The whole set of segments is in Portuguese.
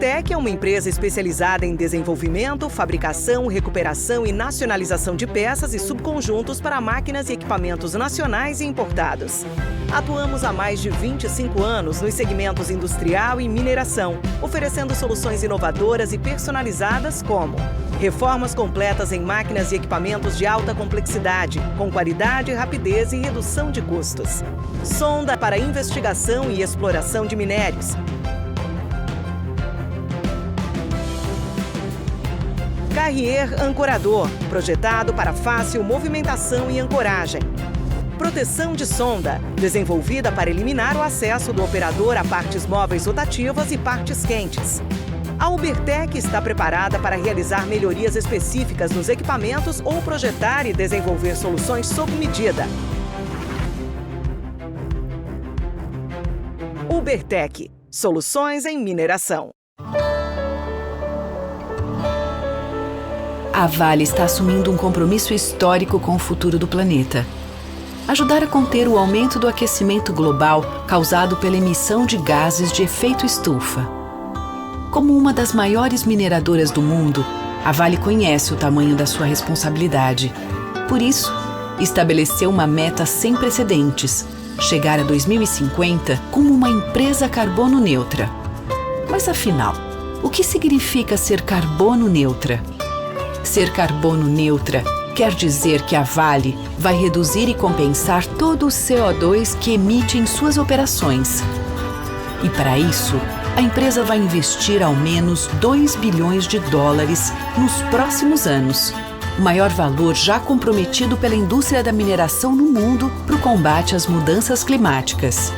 Ubertec é uma empresa especializada em desenvolvimento, fabricação, recuperação e nacionalização de peças e subconjuntos para máquinas e equipamentos nacionais e importados. Atuamos há mais de 25 anos nos segmentos industrial e mineração, oferecendo soluções inovadoras e personalizadas como reformas completas em máquinas e equipamentos de alta complexidade, com qualidade, rapidez e redução de custos. Sonda para investigação e exploração de minérios. Carrier ancorador, projetado para fácil movimentação e ancoragem. Proteção de sonda, desenvolvida para eliminar o acesso do operador a partes móveis rotativas e partes quentes. A Ubertec está preparada para realizar melhorias específicas nos equipamentos ou projetar e desenvolver soluções sob medida. Ubertec, soluções em mineração. A Vale está assumindo um compromisso histórico com o futuro do planeta. Ajudar a conter o aumento do aquecimento global causado pela emissão de gases de efeito estufa. Como uma das maiores mineradoras do mundo, a Vale conhece o tamanho da sua responsabilidade. Por isso, estabeleceu uma meta sem precedentes: chegar a 2050 como uma empresa carbono neutra. Mas afinal, o que significa ser carbono neutra? Ser carbono neutra quer dizer que a Vale vai reduzir e compensar todo o CO2 que emite em suas operações. E para isso, a empresa vai investir ao menos 2 bilhões de dólares nos próximos anos, o maior valor já comprometido pela indústria da mineração no mundo para o combate às mudanças climáticas.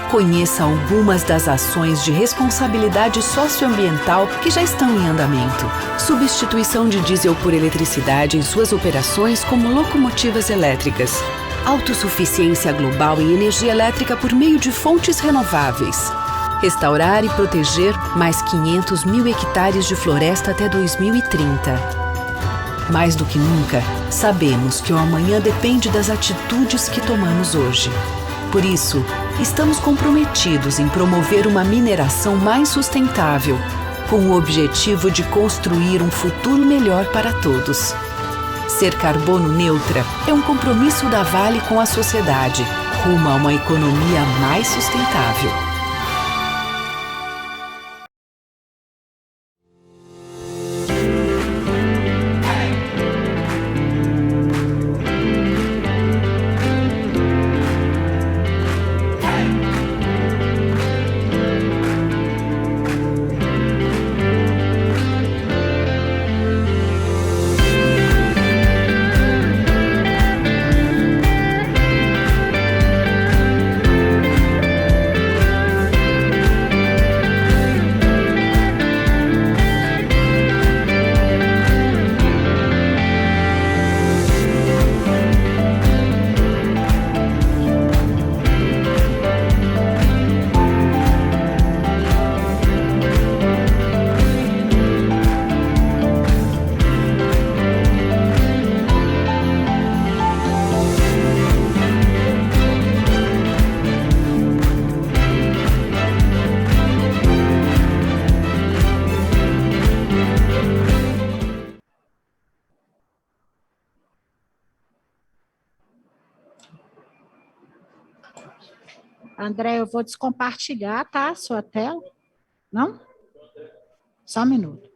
Conheça algumas das ações de responsabilidade socioambiental que já estão em andamento. Substituição de diesel por eletricidade em suas operações como locomotivas elétricas. Autossuficiência global em energia elétrica por meio de fontes renováveis. Restaurar e proteger mais 500 mil hectares de floresta até 2030. Mais do que nunca, sabemos que o amanhã depende das atitudes que tomamos hoje. Por isso, estamos comprometidos em promover uma mineração mais sustentável, com o objetivo de construir um futuro melhor para todos. Ser carbono neutra é um compromisso da Vale com a sociedade, rumo a uma economia mais sustentável. André, eu vou descompartilhar, tá? Sua tela. Não? Só um minuto.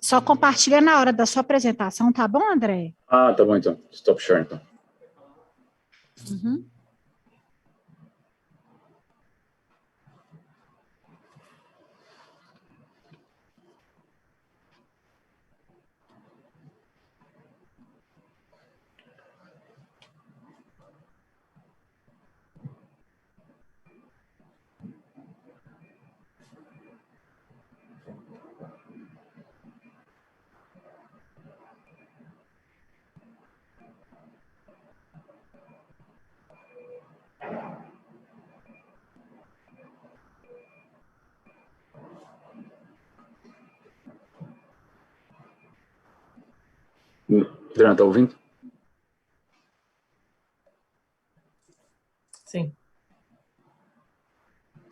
Só compartilha na hora da sua apresentação, tá bom, André? Ah, tá bom então. Stop share então. Uhum. Adriana, tá ouvindo?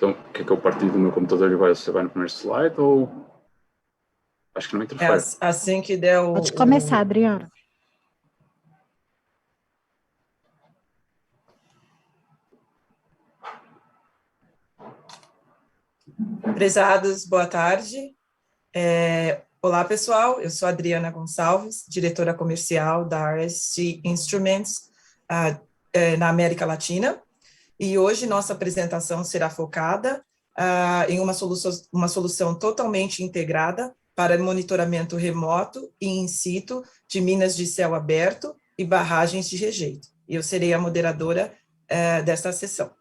Então, quer que eu partilhe do meu computador e você vai no primeiro slide ou... Acho que não interfere. Assim que der o... Pode começar, Adriana. Prezados, boa tarde. Olá, pessoal. Eu sou Adriana Gonçalves, diretora comercial da RST Instruments na América Latina. E hoje nossa apresentação será focada em uma solução totalmente integrada para monitoramento remoto e in situ de minas de céu aberto e barragens de rejeito. Eu serei a moderadora desta sessão.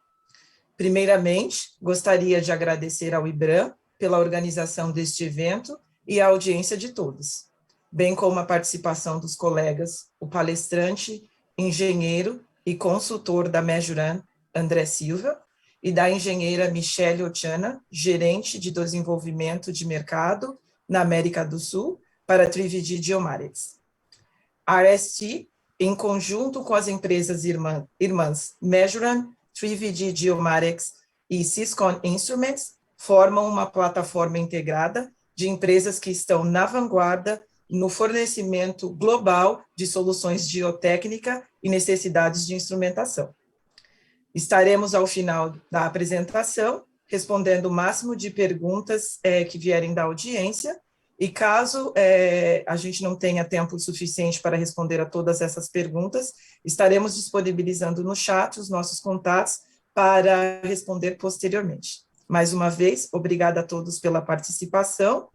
Primeiramente, gostaria de agradecer ao IBRAM pela organização deste evento e a audiência de todos, bem como a participação dos colegas, o palestrante, engenheiro e consultor da Measuran, André Silva, e da engenheira Michelle Ochana, gerente de desenvolvimento de mercado na América do Sul para a 3VG Geomatics. A RST, em conjunto com as empresas irmãs Measuran, 3VG Geomatics e Syscon Instruments, formam uma plataforma integrada de empresas que estão na vanguarda no fornecimento global de soluções de geotécnica e necessidades de instrumentação. Estaremos, ao final da apresentação, respondendo o máximo de perguntas que vierem da audiência, e caso a gente não tenha tempo suficiente para responder a todas essas perguntas, estaremos disponibilizando no chat os nossos contatos para responder posteriormente. Mais uma vez, obrigada a todos pela participação,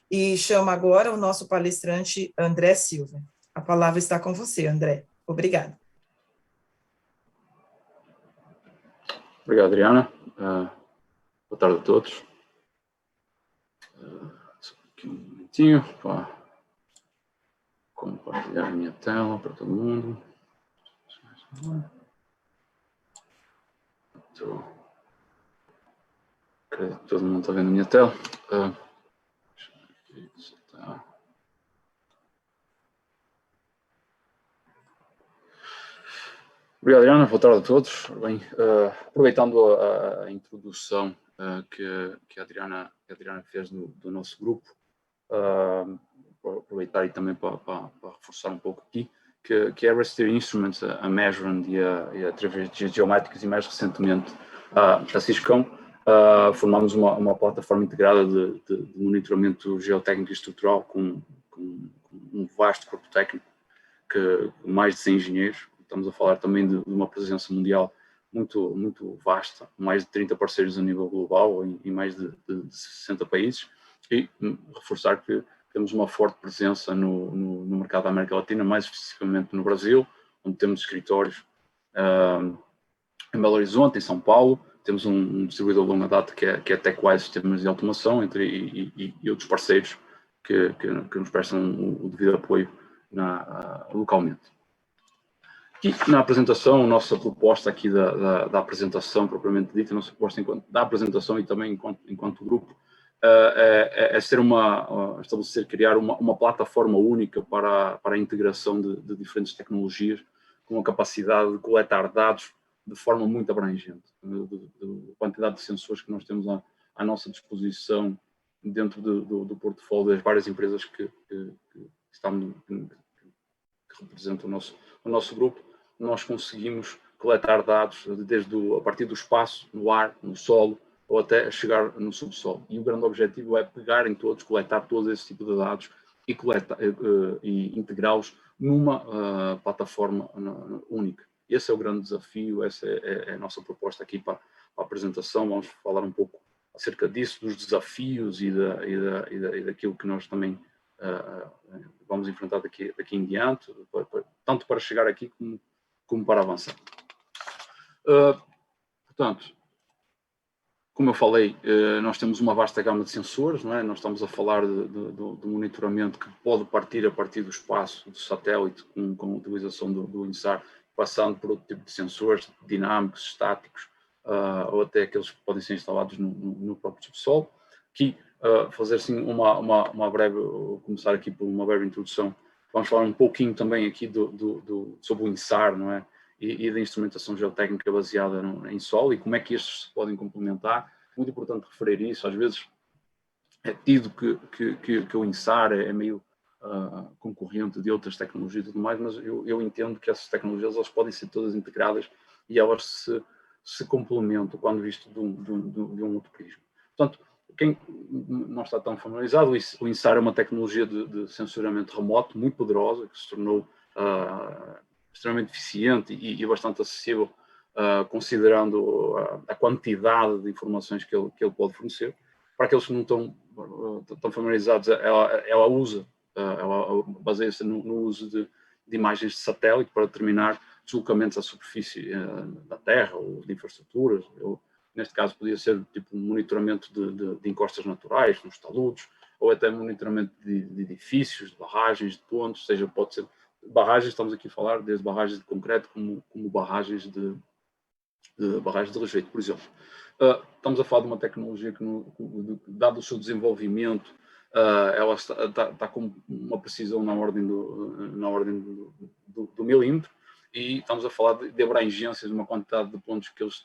e chamo agora o nosso palestrante André Silva. A palavra está com você, André. Obrigada. Obrigado, Adriana. Boa tarde a todos. Só aqui um minutinho para compartilhar a minha tela para todo mundo. Todo mundo está vendo a minha tela. Obrigado, Adriana. Boa tarde a todos. Bem, aproveitando a introdução que a Adriana fez do nosso grupo, aproveitar e também para reforçar um pouco aqui, que a RST Instruments, a Measuran e a 3VG Geomatics e mais recentemente a Syscon, formamos uma plataforma integrada de monitoramento geotécnico e estrutural com um vasto corpo técnico, com mais de 100 engenheiros. Estamos a falar também de uma presença mundial muito, muito vasta, mais de 30 parceiros a nível global em mais de 60 países, e reforçar que temos uma forte presença no mercado da América Latina, mais especificamente no Brasil, onde temos escritórios em Belo Horizonte, em São Paulo. Temos um distribuidor de longa data que é TechWise Sistemas de Automação, e outros parceiros que nos prestam o devido apoio localmente. Aqui na apresentação, a nossa proposta aqui da apresentação propriamente dita, a nossa proposta da apresentação e também enquanto grupo, é criar uma plataforma única para a integração de diferentes tecnologias, com a capacidade de coletar dados de forma muito abrangente. A quantidade de sensores que nós temos à nossa disposição dentro do portfólio das várias empresas que representam o nosso grupo, nós conseguimos coletar dados a partir do espaço, no ar, no solo, ou até chegar no subsolo. E o grande objetivo é pegar em todos, coletar todo esse tipo de dados e integrá-los numa plataforma única. Esse é o grande desafio, essa é a nossa proposta aqui para a apresentação. Vamos falar um pouco acerca disso, dos desafios e daquilo que nós também vamos enfrentar daqui em diante, tanto para chegar aqui como para avançar. Portanto, como eu falei, nós temos uma vasta gama de sensores, não é? Nós estamos a falar de monitoramento que pode partir a partir do espaço, do satélite, com a utilização do INSAR, passando por outro tipo de sensores dinâmicos, estáticos, ou até aqueles que podem ser instalados no próprio subsolo. Aqui, fazer assim começar aqui por uma breve introdução. Vamos falar um pouquinho também aqui sobre o INSAR, não é? E da instrumentação geotécnica baseada em solo, e como é que estes se podem complementar muito importante referir isso. Às vezes é tido que o INSAR é meio concorrente de outras tecnologias e tudo mais, mas eu entendo que essas tecnologias elas podem ser todas integradas e elas se complementam quando visto de um outro prisma. Portanto, quem não está tão familiarizado, o INSAR é uma tecnologia de sensoramento remoto muito poderosa, que se tornou extremamente eficiente e bastante acessível, considerando a quantidade de informações que ele pode fornecer. Para aqueles que não estão familiarizados, ela baseia-se no uso de imagens de satélite para determinar deslocamentos à superfície da Terra ou de infraestruturas. Neste caso, podia ser tipo um monitoramento de encostas naturais, nos taludes, ou até monitoramento de edifícios, de barragens, de pontos, seja, pode ser barragens, estamos aqui a falar desde barragens de concreto como barragens de rejeito, por exemplo. Estamos a falar de uma tecnologia que, dado o seu desenvolvimento, ela está com uma precisão na ordem do milímetro, e estamos a falar de abrangências, de uma quantidade de pontos que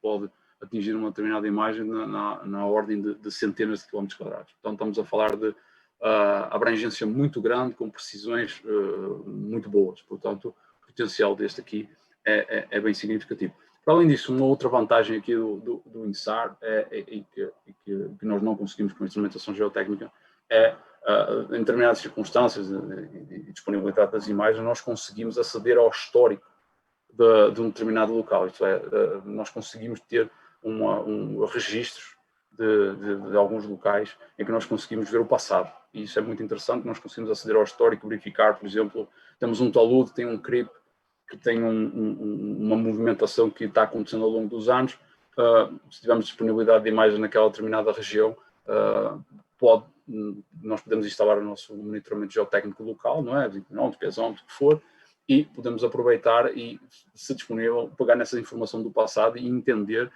pode atingir uma determinada imagem na ordem de centenas de quilómetros quadrados. Então estamos a falar de abrangência muito grande, com precisões muito boas. Portanto, o potencial deste aqui é bem significativo. Para além disso, uma outra vantagem aqui do INSAR que nós não conseguimos com a instrumentação geotécnica em determinadas circunstâncias e disponibilidade das imagens, nós conseguimos aceder ao histórico de um determinado local. Isto é, nós conseguimos ter registros de alguns locais em que nós conseguimos ver o passado. E isso é muito interessante, nós conseguimos aceder ao histórico, verificar, por exemplo, temos um talude, tem um creep, que tem uma movimentação que está acontecendo ao longo dos anos. Se tivermos disponibilidade de imagens naquela determinada região, nós podemos instalar o nosso monitoramento geotécnico local, não é? 20 km, pesómetro, o que for, e podemos aproveitar e, se disponível, pegar nessa informação do passado e entender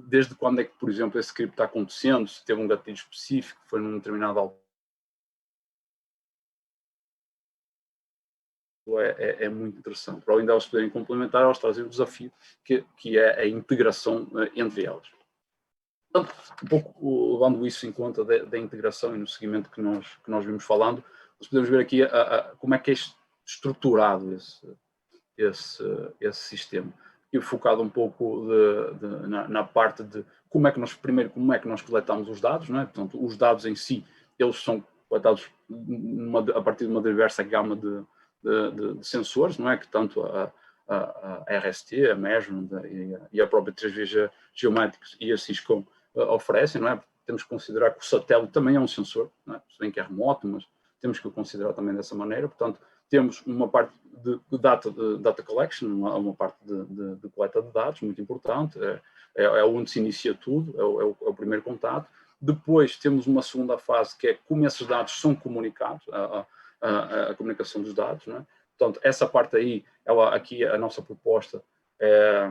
desde quando é que, por exemplo, esse cripto está acontecendo, se teve um gatilho específico, foi num determinado altura. É muito interessante. Para além delas poderem complementar, elas trazem o desafio que é a integração entre elas. Portanto, um pouco levando isso em conta da integração e no seguimento que nós vimos falando, nós podemos ver aqui como é que é estruturado esse sistema. E focado um pouco na parte de como é que nós coletamos os dados, não é? Portanto, os dados em si, eles são coletados a partir de uma diversa gama de sensores, não é? Que tanto a RST, a Measurement e a própria 3V Geomatrix e a Syscom oferecem, não é? Temos que considerar que o satélite também é um sensor, não é? Se bem que é remoto, mas temos que o considerar também dessa maneira. Portanto, temos uma parte de data collection, uma parte de coleta de dados, muito importante, é onde se inicia tudo, é o primeiro contato. Depois temos uma segunda fase, que é como esses dados são comunicados, a comunicação dos dados, não é? Portanto, essa parte aí, aqui a nossa proposta é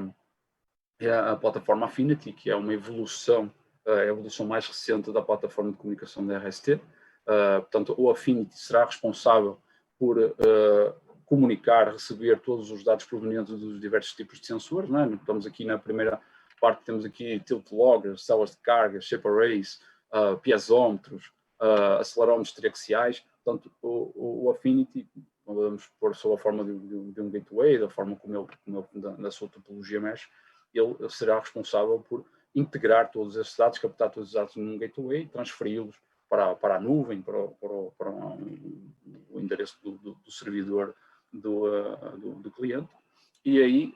a plataforma Affinity, que é uma evolução, a evolução mais recente da plataforma de comunicação da RST. Portanto, o Affinity será responsável por comunicar, receber todos os dados provenientes dos diversos tipos de sensores, não é? Estamos aqui na primeira parte, temos aqui tilt loggers, células de carga, shape arrays, piezómetros, acelerómetros triaxiais. Portanto, o Affinity, vamos pôr sob a forma de um gateway, da forma como ele na sua topologia mesh, ele será responsável por integrar todos esses dados, captar todos os dados num gateway, transferi-los para a nuvem, para o endereço do servidor do cliente. E aí,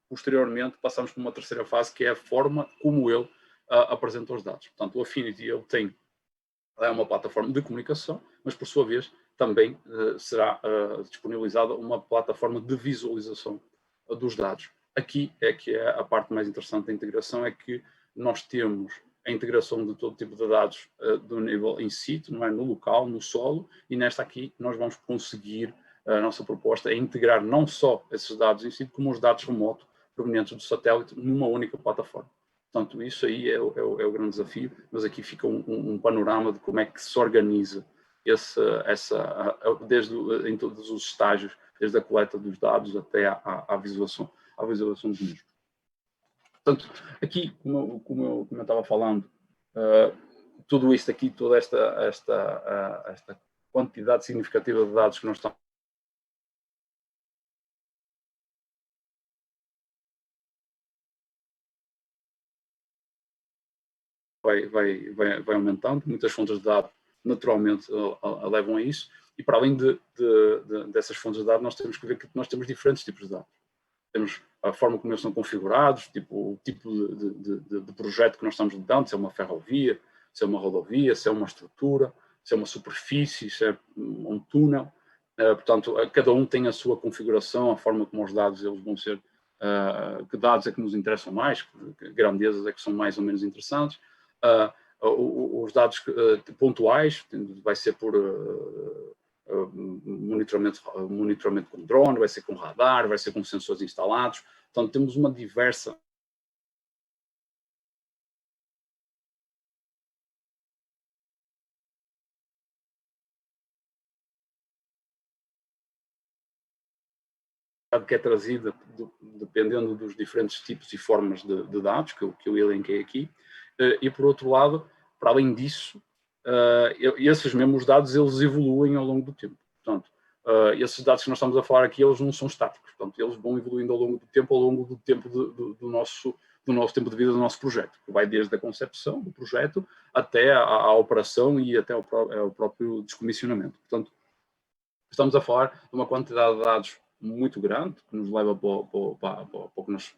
posteriormente, passamos para uma terceira fase, que é a forma como ele apresenta os dados. Portanto, o Affinity ele tem uma plataforma de comunicação, mas, por sua vez, também será disponibilizada uma plataforma de visualização dos dados. Aqui é que é a parte mais interessante da integração, é que nós temos a integração de todo tipo de dados do nível in situ, não é? No local, no solo, e nesta aqui nós vamos conseguir, a nossa proposta é integrar não só esses dados in situ, como os dados remotos provenientes do satélite numa única plataforma. Portanto, isso aí é o grande desafio, mas aqui fica um panorama de como é que se organiza em todos os estágios, desde a coleta dos dados até à visualização dos mesmos. Portanto, aqui, como eu estava falando, tudo isto aqui, toda esta quantidade significativa de dados que nós estamos vai aumentando, muitas fontes de dados naturalmente levam a isso, e para além dessas fontes de dados nós temos que ver que nós temos diferentes tipos de dados. Temos a forma como eles são configurados, o tipo de projeto que nós estamos lidando, se é uma ferrovia, se é uma rodovia, se é uma estrutura, se é uma superfície, se é um túnel. Portanto, cada um tem a sua configuração, a forma como os dados eles vão ser, que dados é que nos interessam mais, que grandezas é que são mais ou menos interessantes. Os dados pontuais, vai ser por monitoramento com drone, vai ser com radar, vai ser com sensores instalados. Portanto, temos uma diversa que é trazida dependendo dos diferentes tipos e formas de dados que eu elenquei aqui. E, por outro lado, para além disso, esses mesmos dados eles evoluem ao longo do tempo. Portanto, esses dados que nós estamos a falar aqui, eles não são estáticos. Portanto, eles vão evoluindo ao longo do tempo do nosso tempo de vida do nosso projeto, que vai desde a concepção do projeto até a operação e até ao próprio descomissionamento. Portanto, estamos a falar de uma quantidade de dados muito grande, que nos leva para o que nós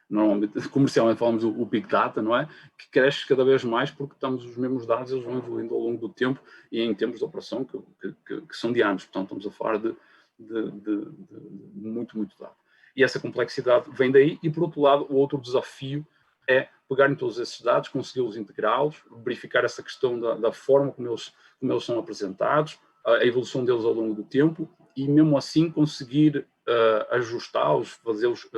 normalmente, comercialmente falamos o Big Data, não é? Que cresce cada vez mais porque os mesmos dados eles vão evoluindo ao longo do tempo e em tempos de operação que são de anos. Portanto, estamos a falar de muito dado. E essa complexidade vem daí. E, por outro lado, o outro desafio é pegar em todos esses dados, consegui-los integrá-los, verificar essa questão da forma como eles são apresentados, a evolução deles ao longo do tempo, e mesmo assim conseguir ajustá-los, fazê-los,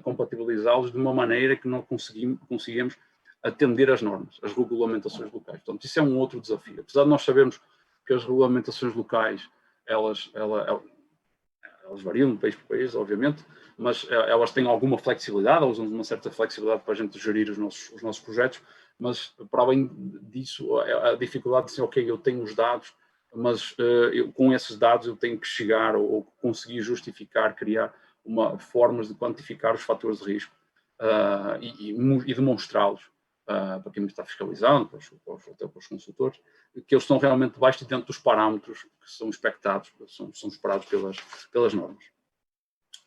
compatibilizá-los de uma maneira que não conseguimos atender às normas, às regulamentações locais. Portanto, isso é um outro desafio. Apesar de nós sabermos que as regulamentações locais, elas variam de país para país, obviamente, mas elas têm alguma flexibilidade, elas usam uma certa flexibilidade para a gente gerir os nossos projetos, mas para além disso, a dificuldade de dizer, ok, eu tenho os dados, mas com esses dados eu tenho que chegar ou conseguir justificar, criar formas de quantificar os fatores de risco e demonstrá-los para quem está fiscalizando, até para os consultores, que eles estão realmente debaixo e dentro dos parâmetros que são expectados, são esperados pelas normas.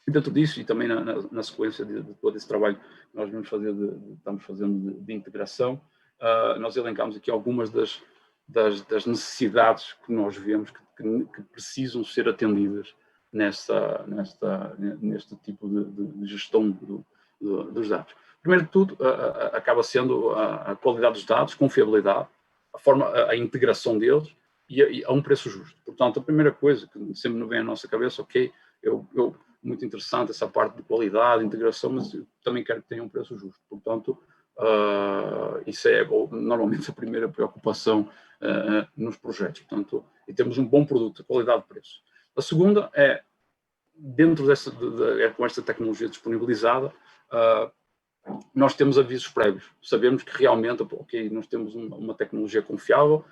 E dentro disso, e também na sequência de todo esse trabalho que nós estamos fazendo de integração, nós elencamos aqui algumas das necessidades que nós vemos que precisam ser atendidas neste tipo de gestão dos dados. Primeiro de tudo, acaba sendo a qualidade dos dados, confiabilidade, a integração deles e a um preço justo. Portanto, a primeira coisa que sempre nos vem à nossa cabeça, ok, muito interessante essa parte de qualidade, integração, mas eu também quero que tenha um preço justo. Portanto, isso é normalmente a primeira preocupação nos projetos. Portanto, e temos um bom produto, qualidade de preço. A segunda é, dentro com esta tecnologia disponibilizada, nós temos avisos prévios. Sabemos que realmente, ok, nós temos uma tecnologia confiável,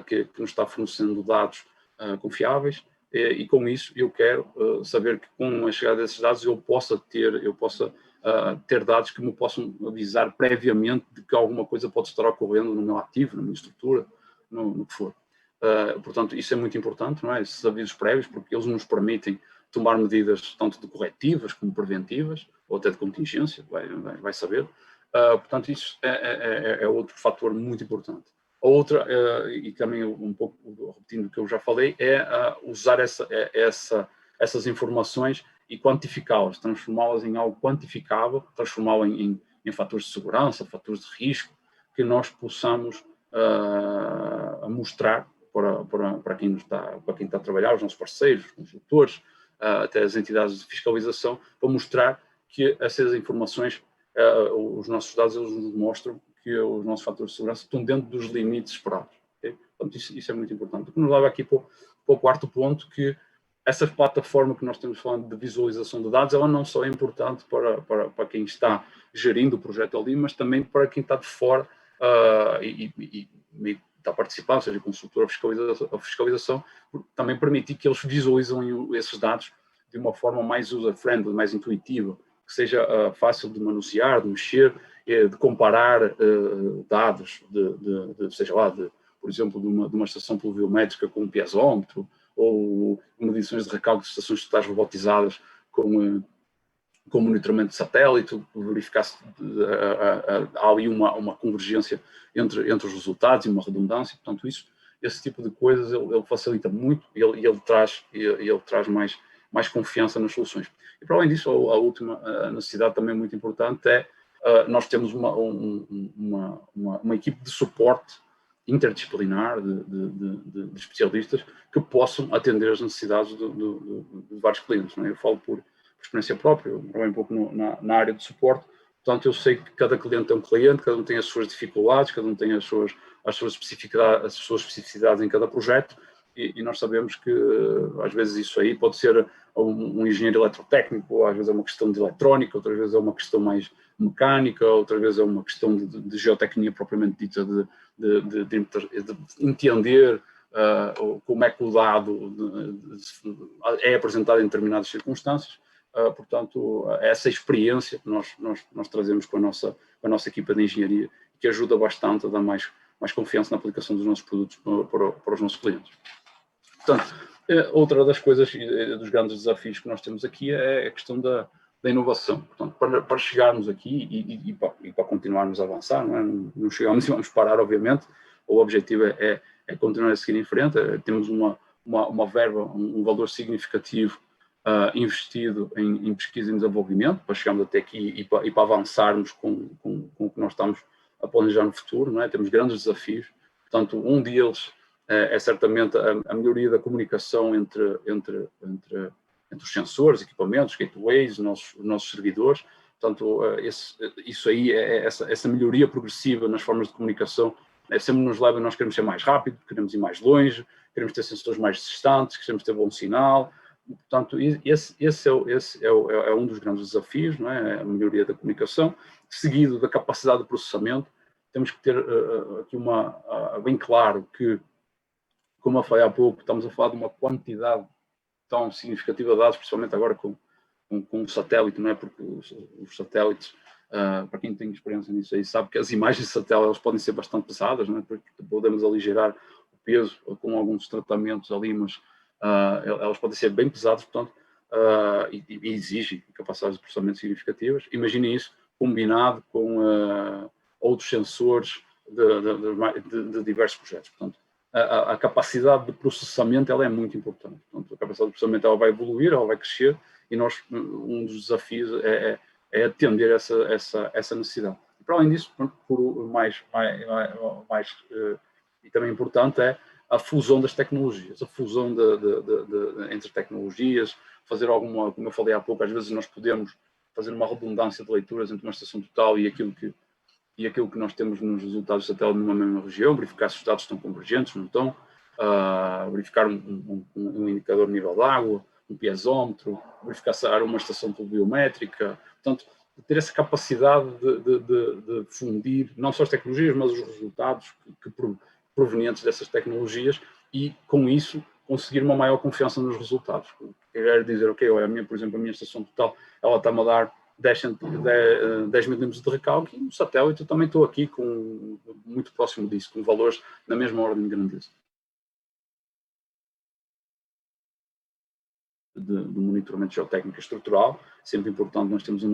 que nos está fornecendo dados confiáveis, e com isso eu quero saber que com a chegada desses dados eu possa ter dados que me possam avisar previamente de que alguma coisa pode estar ocorrendo no meu ativo, na minha estrutura, no que for. Portanto, isso é muito importante, não é? Esses avisos prévios, porque eles nos permitem tomar medidas tanto de corretivas como preventivas, ou até de contingência, vai saber. Portanto, isso é outro fator muito importante. A outra, e também um pouco repetindo o que eu já falei, é usar essas informações e quantificá-las, transformá-las em algo quantificável, transformá-las em fatores de segurança, fatores de risco, que nós possamos mostrar para quem está a trabalhar, os nossos parceiros, os consultores, até as entidades de fiscalização, para mostrar que essas informações, os nossos dados, eles nos mostram que os nossos fatores de segurança estão dentro dos limites esperados. Okay? Portanto, isso é muito importante. O que nos leva aqui para o quarto ponto, que essa plataforma que nós estamos falando de visualização de dados, ela não só é importante para quem está gerindo o projeto ali, mas também para quem está de fora e está a participar, ou seja, consultor a fiscalização, também permitir que eles visualizem esses dados de uma forma mais user-friendly, mais intuitiva, que seja fácil de manusear, de mexer, de comparar dados, seja lá, por exemplo, de uma estação pluviométrica com um piezómetro, ou medições de recalque de estações totais robotizadas com monitoramento de satélite, verificar se há ali uma convergência entre os resultados e uma redundância. Portanto, esse tipo de coisas ele facilita muito e ele traz mais confiança nas soluções. E, para além disso, a última necessidade também muito importante é nós temos uma equipe de suporte interdisciplinar de especialistas que possam atender as necessidades de vários clientes. Não é? Eu falo por experiência própria, eu trabalho um pouco na área de suporte, portanto eu sei que cada cliente é um cliente, cada um tem as suas dificuldades, cada um tem as suas especificidades em cada projeto, e nós sabemos que às vezes isso aí pode ser um engenheiro eletrotécnico, às vezes é uma questão de eletrónica, outras vezes é uma questão mais mecânica, outras vezes é uma questão de geotecnia propriamente dita, de entender como é que o dado é apresentado em determinadas circunstâncias. Portanto, essa experiência que nós trazemos com a nossa equipa de engenharia, que ajuda bastante a dar mais confiança na aplicação dos nossos produtos para os nossos clientes. Portanto, outra das coisas, dos grandes desafios que nós temos aqui é a questão da inovação. Portanto, para chegarmos aqui e para continuarmos a avançar, não chegamos e vamos parar, obviamente. O objetivo é continuar a seguir em frente. Temos uma verba, um valor significativo investido em pesquisa e desenvolvimento, para chegarmos até aqui e para avançarmos com o que nós estamos a planejar no futuro. Não é? Temos grandes desafios. Portanto, um deles é certamente a melhoria da comunicação entre os sensores, equipamentos, gateways, os nossos servidores. Portanto, isso aí, essa melhoria progressiva nas formas de comunicação, sempre nos leva, nós queremos ser mais rápido, queremos ir mais longe, queremos ter sensores mais distantes, queremos ter bom sinal. Portanto, esse é um dos grandes desafios, não é? A melhoria da comunicação, seguido da capacidade de processamento. Temos que ter aqui bem claro que, como eu falei há pouco, estamos a falar de uma quantidade tão significativa de dados, principalmente agora com o satélite, não é? Porque os satélites, para quem tem experiência nisso aí, sabe que as imagens de satélite elas podem ser bastante pesadas, não é? Porque podemos aligerar o peso com alguns tratamentos ali, mas elas podem ser bem pesadas, portanto, e exigem capacidades de processamento significativas. Imaginem isso combinado com outros sensores de diversos projetos. Portanto, a capacidade de processamento ela é muito importante. Portanto, a capacidade de processamento ela vai evoluir, ela vai crescer, e um dos desafios é atender essa necessidade. E, para além disso, por mais e também importante é a fusão das tecnologias, a fusão entre tecnologias, fazer como eu falei há pouco, às vezes nós podemos fazer uma redundância de leituras entre uma estação total e aquilo que nós temos nos resultados do satélite numa mesma região, verificar se os dados estão convergentes, não estão, verificar um indicador de nível de água, um piezómetro, verificar se há uma estação pluviométrica. Portanto, ter essa capacidade de fundir não só as tecnologias, mas os resultados provenientes dessas tecnologias, e com isso conseguir uma maior confiança nos resultados. Quer dizer, ok, por exemplo, a minha estação total, ela está-me a dar 10 milímetros de recalque, e no satélite eu também estou aqui muito próximo disso, com valores na mesma ordem de grandeza. Do monitoramento geotécnico estrutural, sempre importante nós temos o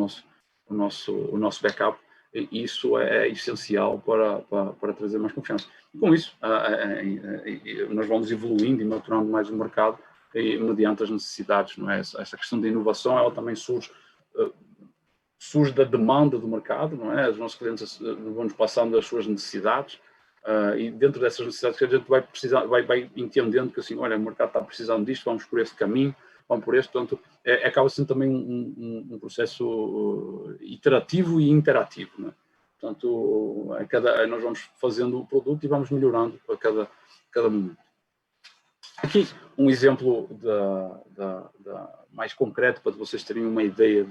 nosso backup, e isso é essencial para trazer mais confiança. E com isso, nós vamos evoluindo e maturando mais o mercado mediante as necessidades, não é? Essa questão da inovação, ela também surge da demanda do mercado, não é? Os nossos clientes vão-nos passando as suas necessidades, e dentro dessas necessidades que a gente vai entendendo que assim, olha, o mercado está precisando disto, vamos por este caminho, vamos por este. Portanto, acaba sendo também um processo iterativo e interativo, não é? Portanto, nós vamos fazendo o produto e vamos melhorando a cada momento. Aqui um exemplo mais concreto para vocês terem uma ideia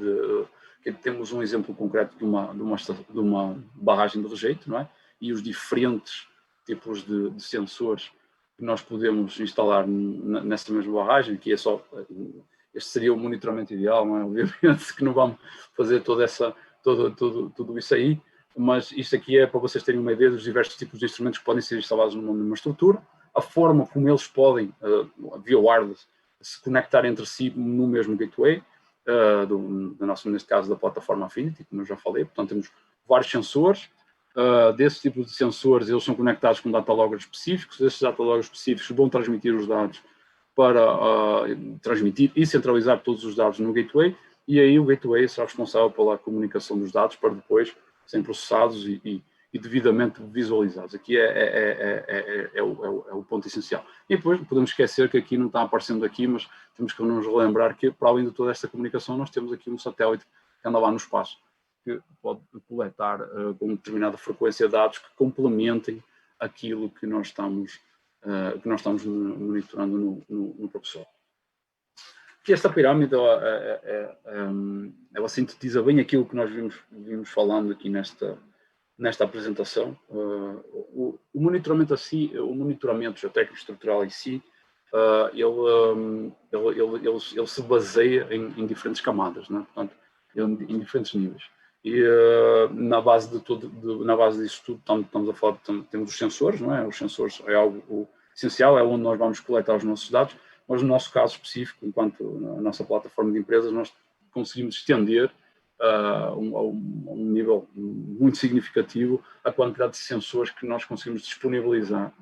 que temos um exemplo concreto de uma barragem de rejeito, não é? E os diferentes tipos de sensores que nós podemos instalar nessa mesma barragem, que é só, este seria o monitoramento ideal, não é? Obviamente que não vamos fazer tudo isso aí, mas isto aqui é para vocês terem uma ideia dos diversos tipos de instrumentos que podem ser instalados numa estrutura, a forma como eles podem, via wireless, se conectar entre si no mesmo gateway, neste caso da plataforma Affinity, como eu já falei. Portanto, temos vários sensores. Desses tipos de sensores, eles são conectados com dataloggers específicos. Esses dataloggers específicos vão transmitir os dados para transmitir e centralizar todos os dados no gateway, e aí o gateway será responsável pela comunicação dos dados para depois serem processados e devidamente visualizados. Aqui é o ponto essencial. E depois podemos esquecer que aqui não está aparecendo aqui, mas temos que nos relembrar que, para além de toda esta comunicação, nós temos aqui um satélite que anda lá no espaço, que pode coletar com determinada frequência dados que complementem aquilo que nós estamos monitorando no próprio Sol. Que esta pirâmide ela sintetiza bem aquilo que nós vimos falando aqui nesta apresentação. O monitoramento geotécnico estrutural em si, ele se baseia em diferentes camadas, né? Portanto, em diferentes níveis. E na base disso tudo estamos a falar, temos os sensores, não é? Os sensores é algo essencial, é onde nós vamos coletar os nossos dados, mas no nosso caso específico, enquanto a nossa plataforma de empresas, nós conseguimos estender a um nível muito significativo a quantidade de sensores que nós conseguimos disponibilizar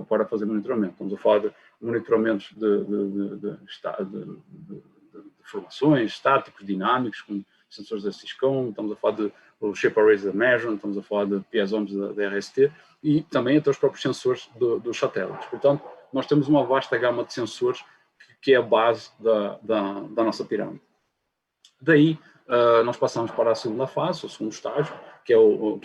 para fazer monitoramento. Estamos a falar de monitoramentos de formações, estáticos, dinâmicos, com sensores da Cisco, estamos a falar de Shape Arrays da Measure, estamos a falar de piezones da RST e também até os próprios sensores dos satélites. Portanto, nós temos uma vasta gama de sensores que é a base da nossa pirâmide. Daí, nós passamos para a segunda fase, o segundo estágio, que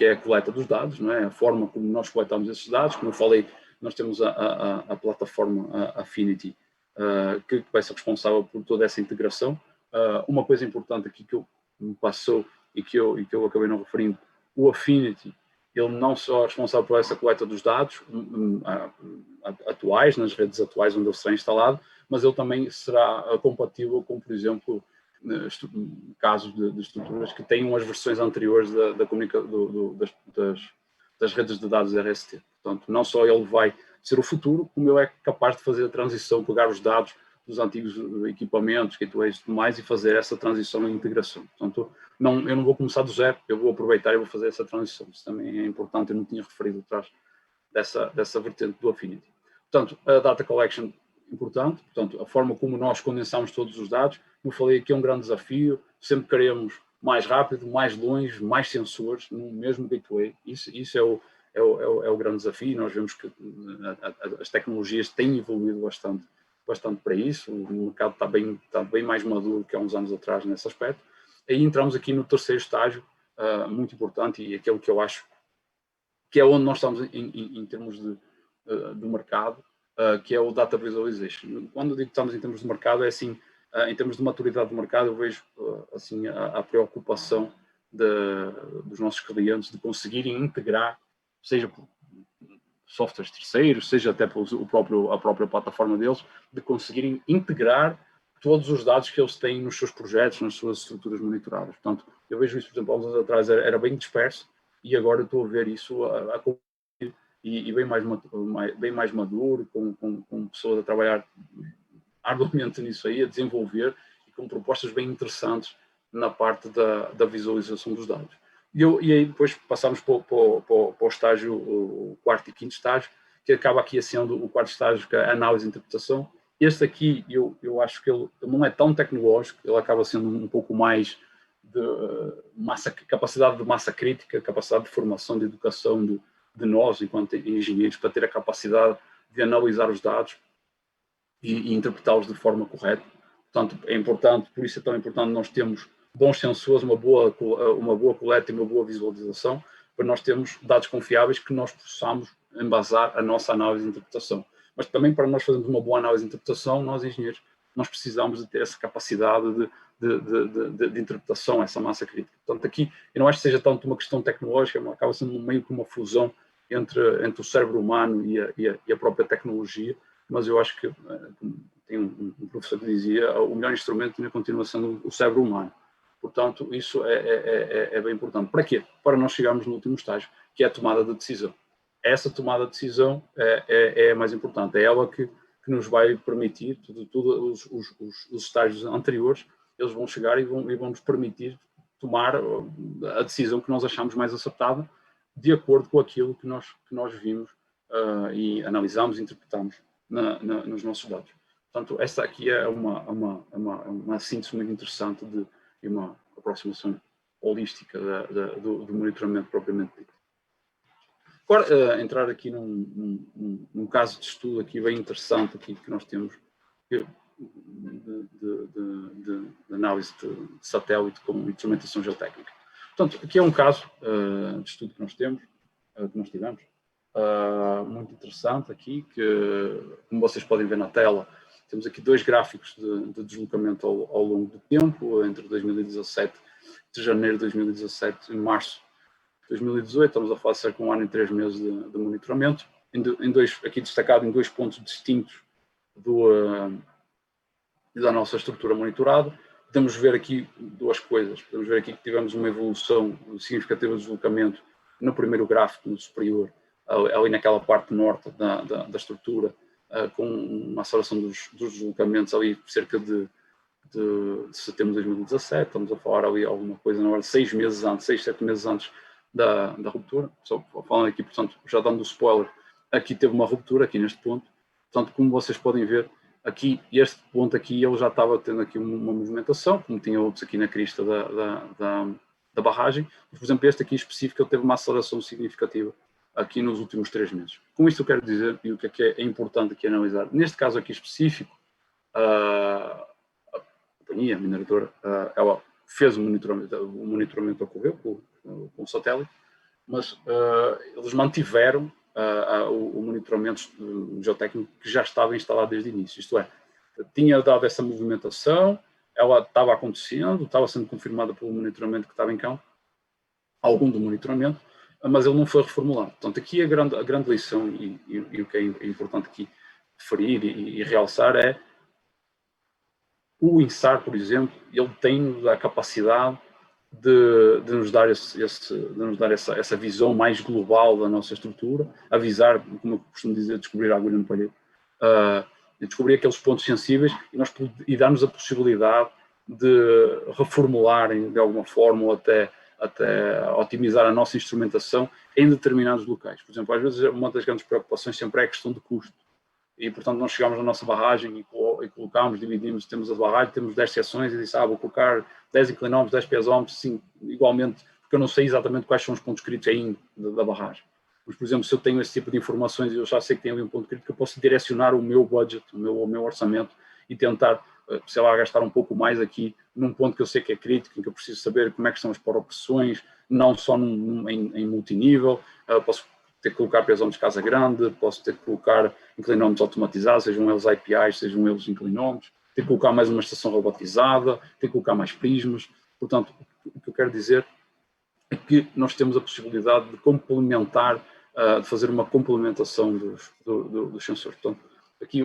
é a coleta dos dados, não é? A forma como nós coletamos esses dados. Como eu falei, nós temos a plataforma Affinity, que vai ser responsável por toda essa integração. Uma coisa importante aqui que me passou e que eu acabei não referindo, o Affinity, ele não só é responsável por essa coleta dos dados atuais, nas redes atuais onde ele será instalado, mas ele também será compatível com, por exemplo, casos de estruturas que tenham as versões anteriores das redes de dados RST. Portanto, não só ele vai ser o futuro, como ele é capaz de fazer a transição, pegar os dados dos antigos equipamentos, gateways e tudo mais, e fazer essa transição e integração. Portanto, eu não vou começar do zero, eu vou aproveitar e vou fazer essa transição. Isso também é importante, eu não tinha referido atrás dessa vertente do Affinity. Portanto, a data collection importante, portanto, a forma como nós condensamos todos os dados, como falei aqui, é um grande desafio, sempre queremos mais rápido, mais longe, mais sensores no mesmo gateway. Isso é o grande desafio. Nós vemos que as tecnologias têm evoluído bastante para isso, o mercado está bem mais maduro que há uns anos atrás nesse aspecto. Aí entramos aqui no terceiro estágio, muito importante, e aquele que eu acho que é onde nós estamos em termos do mercado, que é o Data Visualization. Quando digo que estamos em termos de mercado, é assim, em termos de maturidade do mercado, eu vejo assim, a preocupação dos nossos clientes de conseguirem integrar, seja por softwares terceiros, seja até a própria plataforma deles, de conseguirem integrar todos os dados que eles têm nos seus projetos, nas suas estruturas monitoradas. Portanto, eu vejo isso, por exemplo, há uns anos atrás era bem disperso, e agora eu estou a ver isso a acontecer e bem mais maduro, com pessoas a trabalhar arduamente nisso aí, a desenvolver, e com propostas bem interessantes na parte da visualização dos dados. E aí depois passamos para o estágio, o quarto e quinto estágio, que acaba aqui sendo o quarto estágio, que é a análise e interpretação. Este aqui, eu acho que ele não é tão tecnológico, ele acaba sendo um pouco mais de capacidade de massa crítica, capacidade de formação, de educação de nós, enquanto engenheiros, para ter a capacidade de analisar os dados e interpretá-los de forma correta. Portanto, é importante, por isso é tão importante nós termos bons sensores, uma boa coleta e uma boa visualização, para nós termos dados confiáveis que nós possamos embasar a nossa análise e interpretação. Mas também para nós fazermos uma boa análise e interpretação, nós engenheiros nós precisamos de ter essa capacidade de interpretação, essa massa crítica. Portanto, aqui, eu não acho que seja tanto uma questão tecnológica, acaba sendo meio que uma fusão entre o cérebro humano e a própria tecnologia, mas eu acho que, tem um professor que dizia, o melhor instrumento ainda continua sendo o cérebro humano. Portanto, isso é bem importante. Para quê? Para nós chegarmos no último estágio, que é a tomada de decisão. Essa tomada de decisão é a mais importante, é ela que nos vai permitir, todos os estágios anteriores, eles vão chegar e vão nos permitir tomar a decisão que nós achamos mais acertada, de acordo com aquilo que nós vimos e analisamos e interpretamos nos nossos dados. Portanto, esta aqui é uma síntese muito interessante e uma aproximação holística do monitoramento propriamente dito. Agora, entrar aqui num caso de estudo aqui bem interessante aqui que nós temos de análise de satélite com instrumentação geotécnica. Portanto, aqui é um caso de estudo que nós tivemos, muito interessante aqui, que, como vocês podem ver na tela, temos aqui dois gráficos de deslocamento ao longo do tempo, entre 2017, de janeiro de 2017 e março de 2018, estamos a falar de cerca de 1 ano e 3 meses de monitoramento, aqui destacado em 2 pontos distintos da nossa estrutura monitorada. Podemos ver aqui 2 coisas. Podemos ver aqui que tivemos uma evolução significativa de deslocamento no primeiro gráfico, no superior, ali naquela parte norte da estrutura, com uma aceleração dos deslocamentos ali cerca de setembro de 2017, estamos a falar ali alguma coisa na hora de 6 meses antes, 6, 7 meses antes da ruptura. Só falando aqui, portanto, já dando o spoiler, aqui teve uma ruptura aqui neste ponto. Portanto, como vocês podem ver, aqui, este ponto aqui, ele já estava tendo aqui uma movimentação, como tinha outros aqui na crista da barragem. Por exemplo, este aqui específico, ele teve uma aceleração significativa aqui nos últimos 3 meses. Com isto eu quero dizer, e o que é importante aqui analisar, neste caso aqui específico, a companhia, a mineradora, ela fez o monitoramento ocorreu com o satélite, mas eles mantiveram o monitoramento geotécnico que já estava instalado desde o início, isto é, tinha dado essa movimentação, ela estava acontecendo, estava sendo confirmada pelo monitoramento que estava em campo, algum do monitoramento, mas ele não foi reformulado. Portanto, aqui a grande lição e o que é importante aqui referir e realçar é o INSAR, por exemplo, ele tem a capacidade de nos dar essa visão mais global da nossa estrutura, avisar, como eu costumo dizer, descobrir a agulha no palheiro, descobrir aqueles pontos sensíveis e dar-nos a possibilidade de reformularem de alguma forma ou até otimizar a nossa instrumentação em determinados locais. Por exemplo, às vezes uma das grandes preocupações sempre é a questão de custo. E, portanto, nós chegamos à nossa barragem e colocamos, dividimos, temos a barragem, temos 10 seções e disse, vou colocar 10 inclinómetros, 10 pesómetros, sim, igualmente, porque eu não sei exatamente quais são os pontos críticos ainda da barragem. Mas, por exemplo, se eu tenho esse tipo de informações e eu já sei que tem ali um ponto crítico, eu posso direcionar o meu budget, o meu orçamento e tentar, sei lá, gastar um pouco mais aqui num ponto que eu sei que é crítico, em que eu preciso saber como é que são as por-opressões, não só em multinível, posso ter que colocar pesómetros de casa grande, posso ter que colocar inclinómetros automatizados, sejam eles IPIs, sejam eles inclinómetros, ter que colocar mais uma estação robotizada, ter que colocar mais prismas. Portanto, o que eu quero dizer é que nós temos a possibilidade de complementar, de fazer uma complementação dos sensores. Portanto, aqui,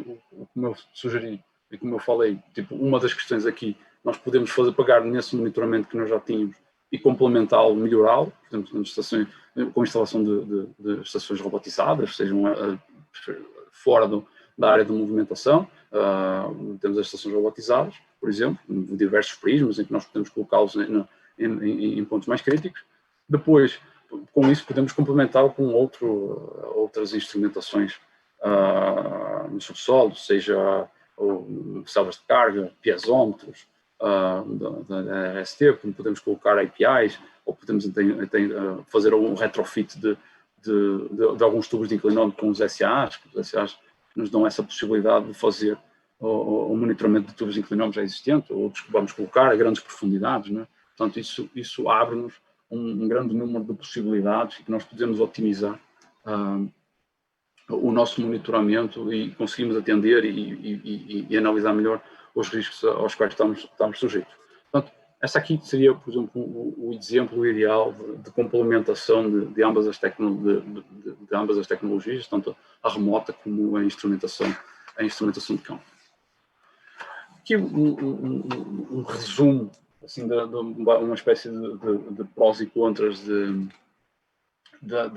como eu sugeri e como eu falei, tipo, uma das questões aqui, nós podemos pegar nesse monitoramento que nós já tínhamos e complementá-lo, melhorá-lo, portanto, com a instalação de estações robotizadas, sejam fora da área de movimentação, temos as estações robotizadas, por exemplo, diversos prismas em que nós podemos colocá-los em pontos mais críticos. Depois, com isso, podemos complementá-lo com outras instrumentações no subsolo, seja selvas de carga, piezómetros, da RST, como podemos colocar APIs, ou podemos fazer um retrofit de alguns tubos de inclinómetro com os SAs, que os SAs nos dão essa possibilidade de fazer o monitoramento de tubos de inclinómetros já existentes, ou outros que vamos colocar a grandes profundidades, né? Portanto, isso abre-nos um grande número de possibilidades e que nós podemos otimizar o nosso monitoramento e conseguimos atender e analisar melhor os riscos aos quais estamos sujeitos. Portanto, essa aqui seria, por exemplo, o exemplo ideal de complementação de ambas as tecnologias, tanto a remota como a instrumentação de campo. Aqui um resumo assim, de uma espécie de prós e contras de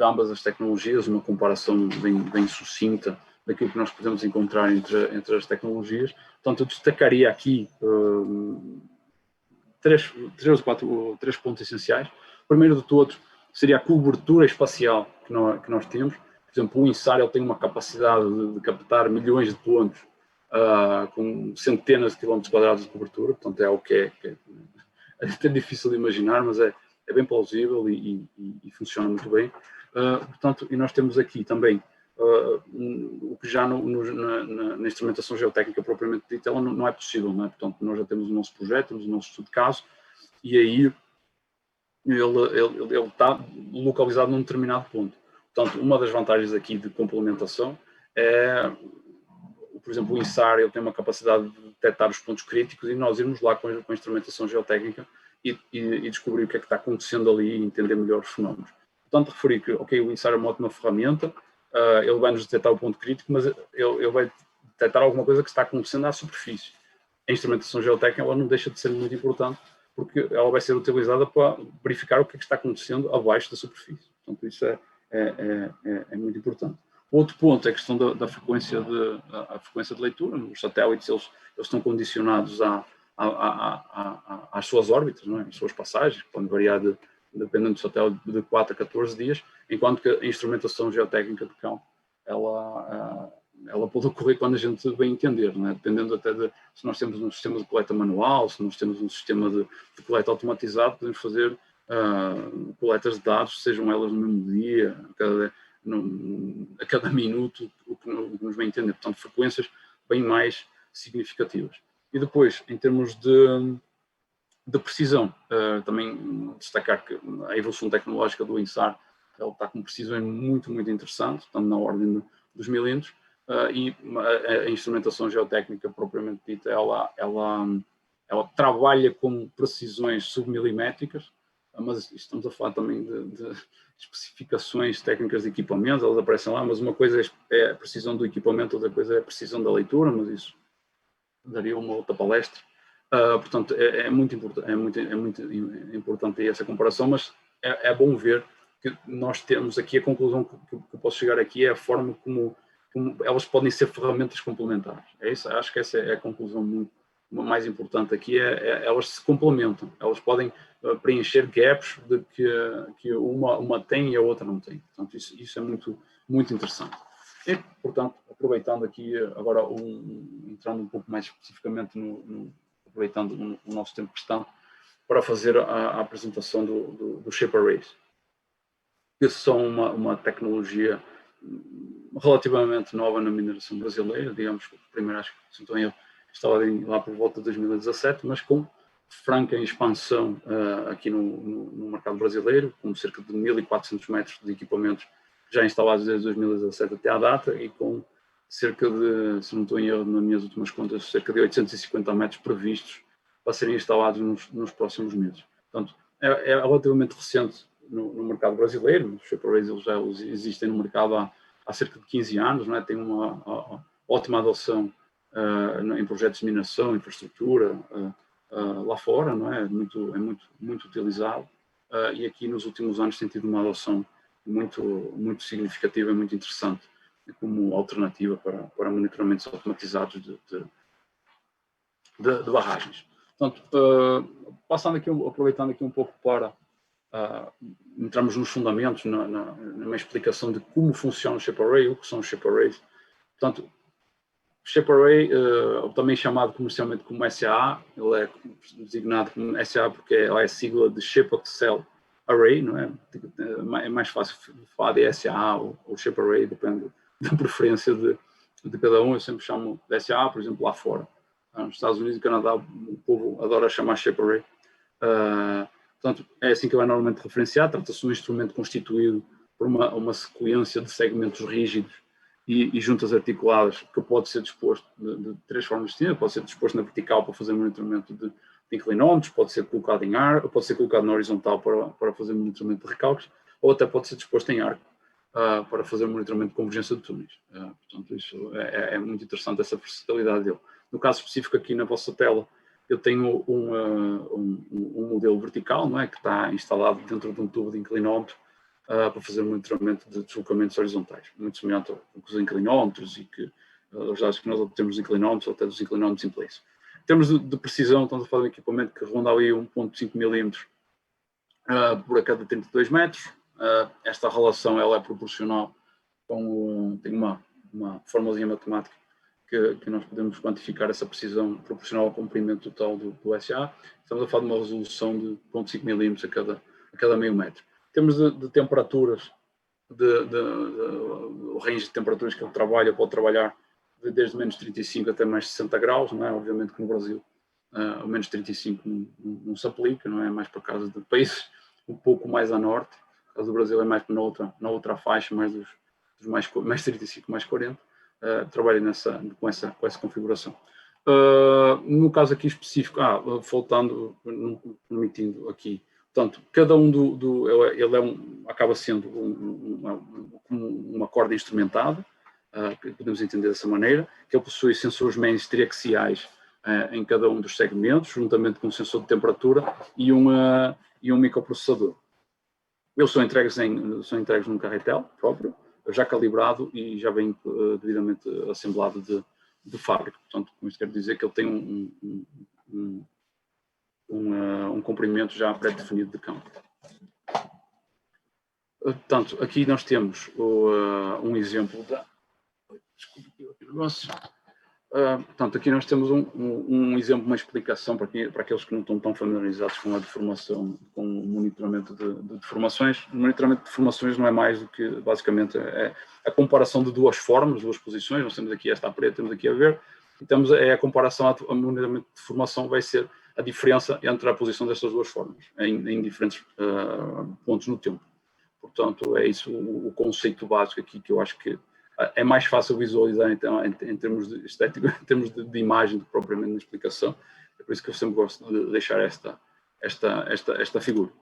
ambas as tecnologias, uma comparação bem sucinta daquilo que nós podemos encontrar entre as tecnologias. Portanto, eu destacaria aqui três pontos essenciais. O primeiro de todos seria a cobertura espacial que nós temos. Por exemplo, o INSAR ele tem uma capacidade de captar milhões de pontos com centenas de quilómetros quadrados de cobertura, portanto é algo que é até difícil de imaginar, mas é bem plausível e funciona muito bem. Portanto, e nós temos aqui também o que já na instrumentação geotécnica propriamente dita, ela não é possível, não é? Portanto, nós já temos o nosso projeto, temos o nosso estudo de caso, e aí ele está localizado num determinado ponto. Portanto, uma das vantagens aqui de complementação é, por exemplo, o INSAR ele tem uma capacidade de detectar os pontos críticos e nós irmos lá com a instrumentação geotécnica e descobrir o que é que está acontecendo ali e entender melhor os fenómenos. Portanto, referir que, ok, o INSAR é uma ótima ferramenta, ele vai nos detectar o ponto crítico, mas ele vai detectar alguma coisa que está acontecendo à superfície. A instrumentação geotécnica ela não deixa de ser muito importante, porque ela vai ser utilizada para verificar o que é que está acontecendo abaixo da superfície. Portanto, isso é muito importante. Outro ponto é a questão da frequência de leitura. Os satélites eles estão condicionados às suas órbitas, não é? Às suas passagens, que podem variar dependendo do satélite de 4 a 14 dias, enquanto que a instrumentação geotécnica de campo ela pode ocorrer quando a gente bem entender, não é? Dependendo até se nós temos um sistema de coleta manual, se nós temos um sistema de coleta automatizado, podemos fazer coletas de dados, sejam elas no mesmo dia, a cada minuto, o que nos vai entender. Portanto, frequências bem mais significativas. E depois, em termos de precisão, também destacar que a evolução tecnológica do INSAR ela está com precisões muito, muito interessantes, estando na ordem dos milímetros, e a instrumentação geotécnica propriamente dita, ela trabalha com precisões submilimétricas, mas estamos a falar também de especificações técnicas de equipamentos, elas aparecem lá, mas uma coisa é a precisão do equipamento, outra coisa é a precisão da leitura, mas isso daria uma outra palestra. Portanto, é muito importante essa comparação, mas é bom ver que nós temos aqui a conclusão que eu posso chegar aqui é a forma como elas podem ser ferramentas complementares. É isso, acho que essa é a conclusão mais importante aqui, elas se complementam, elas podem preencher gaps de que uma tem e a outra não tem. Portanto, isso é muito, muito interessante. E, portanto, aproveitando aqui agora, entrando um pouco mais especificamente aproveitando o nosso tempo que está, para fazer a apresentação do Shape Arrays, que são uma tecnologia relativamente nova na mineração brasileira, digamos que o primeiro, acho que se não estou em erro, estava lá por volta de 2017, mas com franca expansão aqui no mercado brasileiro, com cerca de 1.400 metros de equipamentos já instalados desde 2017 até à data e com cerca de, se não estou em erro nas minhas últimas contas, cerca de 850 metros previstos para serem instalados nos próximos meses. Portanto, é relativamente recente no mercado brasileiro. Os Shape Arrays já existem no mercado há cerca de 15 anos, não é? Tem uma ótima adoção em projetos de mineração, infraestrutura, lá fora, não é? É muito utilizado e aqui nos últimos anos tem tido uma adoção muito significativa e muito interessante como alternativa para monitoramentos automatizados de barragens. Portanto, aproveitando aqui um pouco para entramos nos fundamentos, numa explicação de como funciona o Shape Array, o que são os Shape Arrays. Portanto, o Shape Array, também chamado comercialmente como SAA, ele é designado como SAA porque é a sigla de Shape Axle Array, não é? É mais fácil falar de SAA ou Shape Array, depende da preferência de cada um. Eu sempre chamo de SAA, por exemplo, lá fora. Nos Estados Unidos e Canadá, o povo adora chamar Shape Array. Portanto, é assim que ele é normalmente referenciado. Trata-se de um instrumento constituído por uma sequência de segmentos rígidos e juntas articuladas, que pode ser disposto de 3 formas distintas. Pode ser disposto na vertical para fazer monitoramento de inclinómetros, pode ser colocado em ar, pode ser colocado na horizontal para fazer monitoramento de recalques, ou até pode ser disposto em arco para fazer monitoramento de convergência de túneis. Portanto, isso é muito interessante, essa versatilidade dele. No caso específico aqui na vossa tela, eu tenho um modelo vertical, não é, que está instalado dentro de um tubo de inclinómetro para fazer monitoramento de deslocamentos horizontais, muito semelhante ao que os inclinómetros e que os dados que nós obtemos dos inclinómetros ou até dos inclinómetros in place. Em termos de precisão, estamos a falar de um equipamento que ronda ali 1,5 milímetros por a cada 32 metros. Esta relação ela é proporcional tem uma formulazinha matemática que nós podemos quantificar essa precisão proporcional ao comprimento total do SA. Estamos a falar de uma resolução de 0,5 milímetros a cada meio metro. Em termos de temperaturas, o range de temperaturas que ele trabalha, pode trabalhar desde menos 35 até mais 60 graus, não é? Obviamente que no Brasil o menos 35 não se aplica, não é? Mais para casa de países um pouco mais a norte. O caso do Brasil é mais na outra faixa, mais dos mais 35, mais 40. Trabalha com essa configuração. No caso aqui específico, voltando, permitindo aqui, portanto, cada um ele acaba sendo uma corda instrumentada, que podemos entender dessa maneira, que ele possui sensores médios triaxiais em cada um dos segmentos, juntamente com um sensor de temperatura e um microprocessador. Eles são entregues num carretel próprio, já calibrado e já bem devidamente assemblado de fábrica. Portanto, com isto quero dizer que ele tem um comprimento já pré-definido de campo. Portanto, aqui nós temos um exemplo Desculpe aqui o negócio. Portanto, aqui nós temos um exemplo, uma explicação para aqueles que não estão tão familiarizados com a deformação, com o monitoramento de deformações. O monitoramento de deformações não é mais do que, basicamente, a comparação de duas formas, duas posições. Nós temos aqui esta a preto, temos aqui a verde. Então, a comparação ao monitoramento de deformação vai ser a diferença entre a posição destas duas formas, em diferentes pontos no tempo. Portanto, é isso o conceito básico aqui, que eu acho que é mais fácil visualizar então, em termos de estética, em termos de imagem, do que propriamente na explicação. É por isso que eu sempre gosto de deixar esta figura.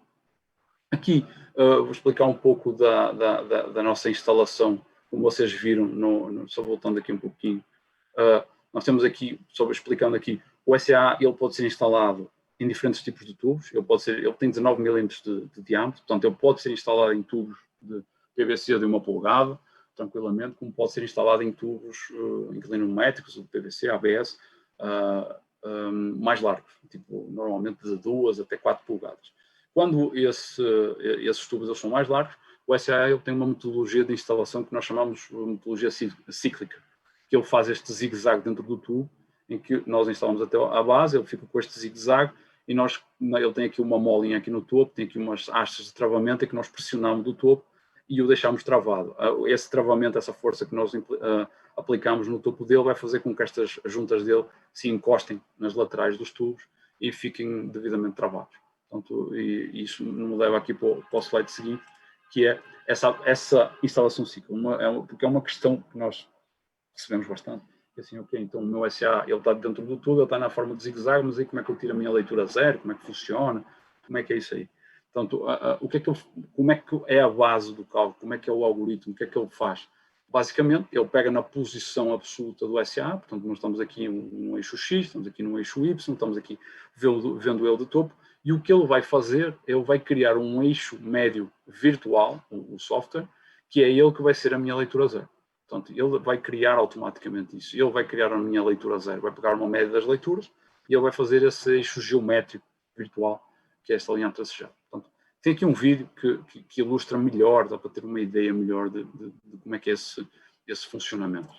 Aqui vou explicar um pouco da nossa instalação, como vocês viram, só voltando aqui um pouquinho. Nós temos aqui, só explicando aqui, o SA ele pode ser instalado em diferentes tipos de tubos. Ele tem 19 milímetros de diâmetro, portanto ele pode ser instalado em tubos de PVC de 1 polegada, tranquilamente, como pode ser instalado em tubos inclinométricos, de PVC, ABS, mais largos, tipo, normalmente de 2 até 4 polegadas. Quando esses tubos eles são mais largos, o SA ele tem uma metodologia de instalação que nós chamamos de metodologia cíclica, que ele faz este zigue-zague dentro do tubo, em que nós instalamos até a base, ele fica com este zigue-zague, e ele tem aqui uma molinha aqui no topo, tem aqui umas hastes de travamento, em que nós pressionamos do topo, e o deixamos travado. Esse travamento, essa força que nós aplicamos no topo dele vai fazer com que estas juntas dele se encostem nas laterais dos tubos e fiquem devidamente travados. Portanto, e isso me leva aqui para o slide seguinte, que é essa instalação ciclo, porque é uma questão que nós recebemos bastante. Assim, ok, então o meu SA ele está dentro do tubo, ele está na forma de zigue-zague, mas aí como é que eu tiro a minha leitura zero, como é que funciona, como é que é isso aí? Portanto, como é que é a base do cálculo, como é que é o algoritmo, o que é que ele faz? Basicamente, ele pega na posição absoluta do SA, portanto, nós estamos aqui no eixo X, estamos aqui no eixo Y, estamos aqui vendo ele de topo, e o que ele vai fazer, ele vai criar um eixo médio virtual, o software, que é ele que vai ser a minha leitura zero. Portanto, ele vai criar automaticamente isso, ele vai criar a minha leitura zero, vai pegar uma média das leituras, e ele vai fazer esse eixo geométrico virtual, que é esta linha tracejada. Portanto, tem aqui um vídeo que ilustra melhor, dá para ter uma ideia melhor de como é que é esse funcionamento.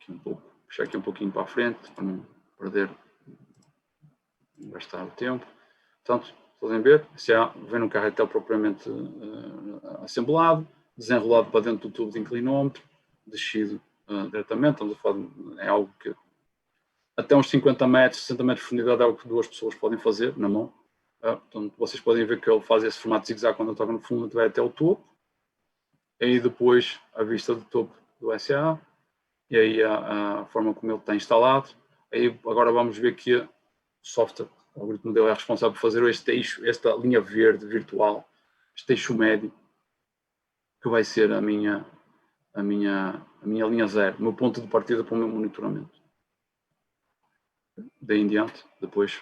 Aqui puxar aqui um pouquinho para a frente, para não perder, gastar o tempo. Portanto, podem ver, vem num carretel propriamente assemblado, desenrolado para dentro do tubo de inclinómetro, descido diretamente. Estamos a falar é algo que até uns 50 metros, 60 metros de profundidade é algo que duas pessoas podem fazer na mão. Portanto, vocês podem ver que ele faz esse formato de zigue-zague quando ele toca no fundo, vai até o topo. aí depois a vista do topo do SA, e aí a forma como ele está instalado. Aí agora vamos ver que o software, o algoritmo dele é responsável por fazer este eixo, esta linha verde virtual, este eixo médio, que vai ser a minha linha zero, o meu ponto de partida para o meu monitoramento. Daí em diante, depois,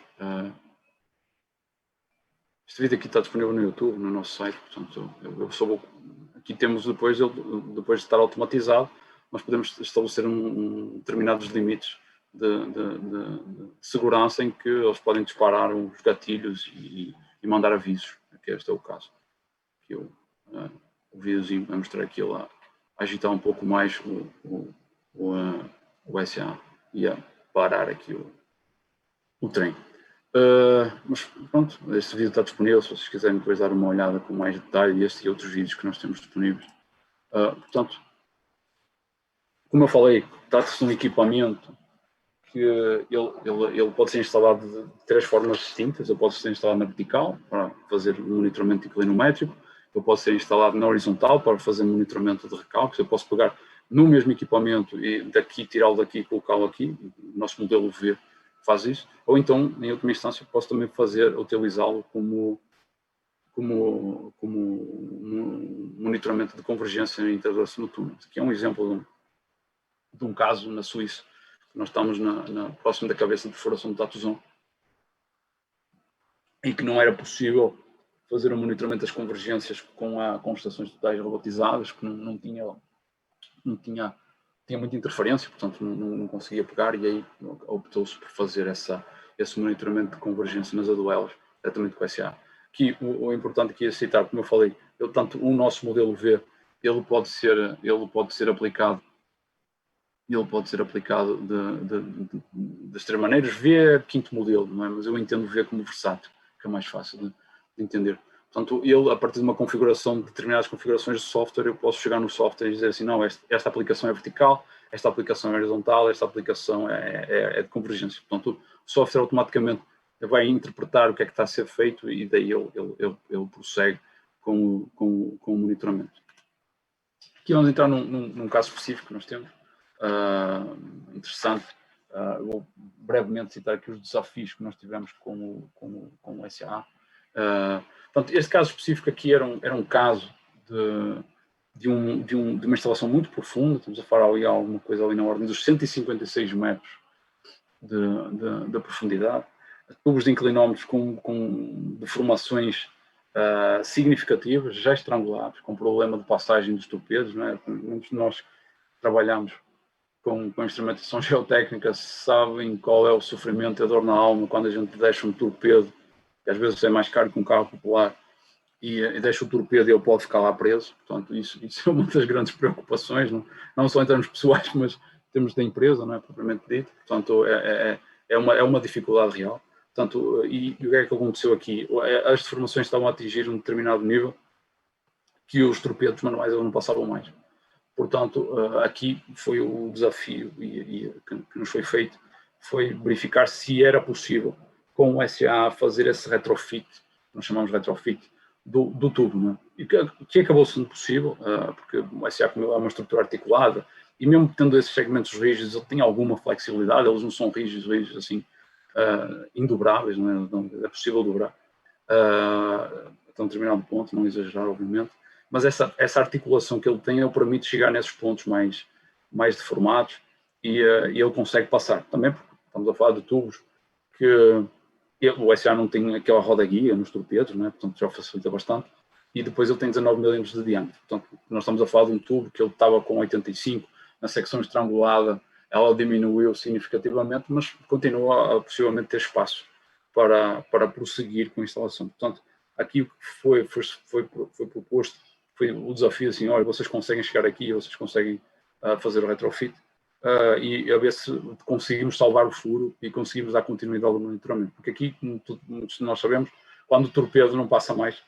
este vídeo aqui está disponível no YouTube, no nosso site, portanto, aqui temos depois de estar automatizado, nós podemos estabelecer determinados limites de segurança em que eles podem disparar os gatilhos e mandar avisos, que este é o caso. Aqui o videozinho vai mostrar aqui a agitar um pouco mais o SA e a parar aqui o trem. Mas pronto, este vídeo está disponível, se vocês quiserem depois dar uma olhada com mais detalhe, este e outros vídeos que nós temos disponíveis. Portanto, como eu falei, trata-se de um equipamento que ele pode ser instalado de 3 formas distintas. Ele pode ser instalado na vertical, para fazer o monitoramento inclinométrico. Ele pode ser instalado na horizontal, para fazer monitoramento de recalques. Eu posso pegar no mesmo equipamento e tirá-lo daqui e colocá-lo aqui. O nosso modelo V faz isso. Ou então, em última instância, posso também utilizá-lo como monitoramento de convergência e integração no túnel. Aqui é um exemplo de um caso na Suíça. Nós estamos próximo da cabeça de perfuração de Tatuzon, em que não era possível fazer o monitoramento das convergências com estações totais robotizadas, que não tinha muita interferência, portanto não conseguia pegar, e aí optou-se por fazer esse monitoramento de convergência nas aduelas, diretamente com o SA. Aqui, o importante aqui é citar, como eu falei, tanto o nosso modelo V, ele pode ser aplicado das 3 maneiras. V é o 5º modelo, não é? Mas eu entendo V como versátil, que é mais fácil de entender. Portanto, a partir de uma configuração, de determinadas configurações de software, eu posso chegar no software e dizer assim, não, esta aplicação é vertical, esta aplicação é horizontal, esta aplicação é de convergência. Portanto, o software automaticamente vai interpretar o que é que está a ser feito e daí ele prossegue com o monitoramento. Aqui vamos entrar num caso específico que nós temos. Interessante. Vou brevemente citar aqui os desafios que nós tivemos com o SA. Portanto, este caso específico aqui era um caso de uma instalação muito profunda. Estamos a falar ali alguma coisa ali na ordem dos 156 metros de profundidade, tubos de inclinómetros com deformações significativas, já estrangulados, com problema de passagem dos torpedos, não é? Muitos de nós trabalhamos com instrumentação geotécnica sabem qual é o sofrimento e a dor na alma quando a gente deixa um torpedo, que às vezes é mais caro que um carro popular, e deixa o torpedo e ele pode ficar lá preso. Portanto, isso é uma das grandes preocupações, não só em termos pessoais, mas em termos da empresa, não é propriamente dito. Portanto, é uma dificuldade real. Portanto, e o que é que aconteceu aqui? As deformações estavam a atingir um determinado nível que os torpedos manuais não passavam mais. Portanto, aqui foi o desafio que nos foi feito, foi verificar se era possível, com o SA, fazer esse retrofit, nós chamamos de retrofit, do tubo, não é? E que acabou sendo possível, porque o SA, como é uma estrutura articulada, e mesmo tendo esses segmentos rígidos, ele tem alguma flexibilidade, eles não são rígidos assim, indobráveis, não é possível dobrar até um determinado ponto, não exagerar, obviamente. Mas essa articulação que ele tem, ele permite chegar nesses pontos mais deformados e ele consegue passar. Também porque estamos a falar de tubos que o SA não tem aquela roda guia nos torpedos, não é? Portanto já facilita bastante. E depois ele tem 19 mm de diâmetro. Portanto, nós estamos a falar de um tubo que ele estava com 85, na secção estrangulada ela diminuiu significativamente, mas continua a possivelmente ter espaço para prosseguir com a instalação. Portanto, aqui o que foi proposto foi o desafio assim, olha, vocês conseguem chegar aqui, vocês conseguem fazer o retrofit e a ver se conseguimos salvar o furo e conseguimos dar continuidade ao monitoramento. Porque aqui, como muitos de nós sabemos, quando o torpedo não passa mais,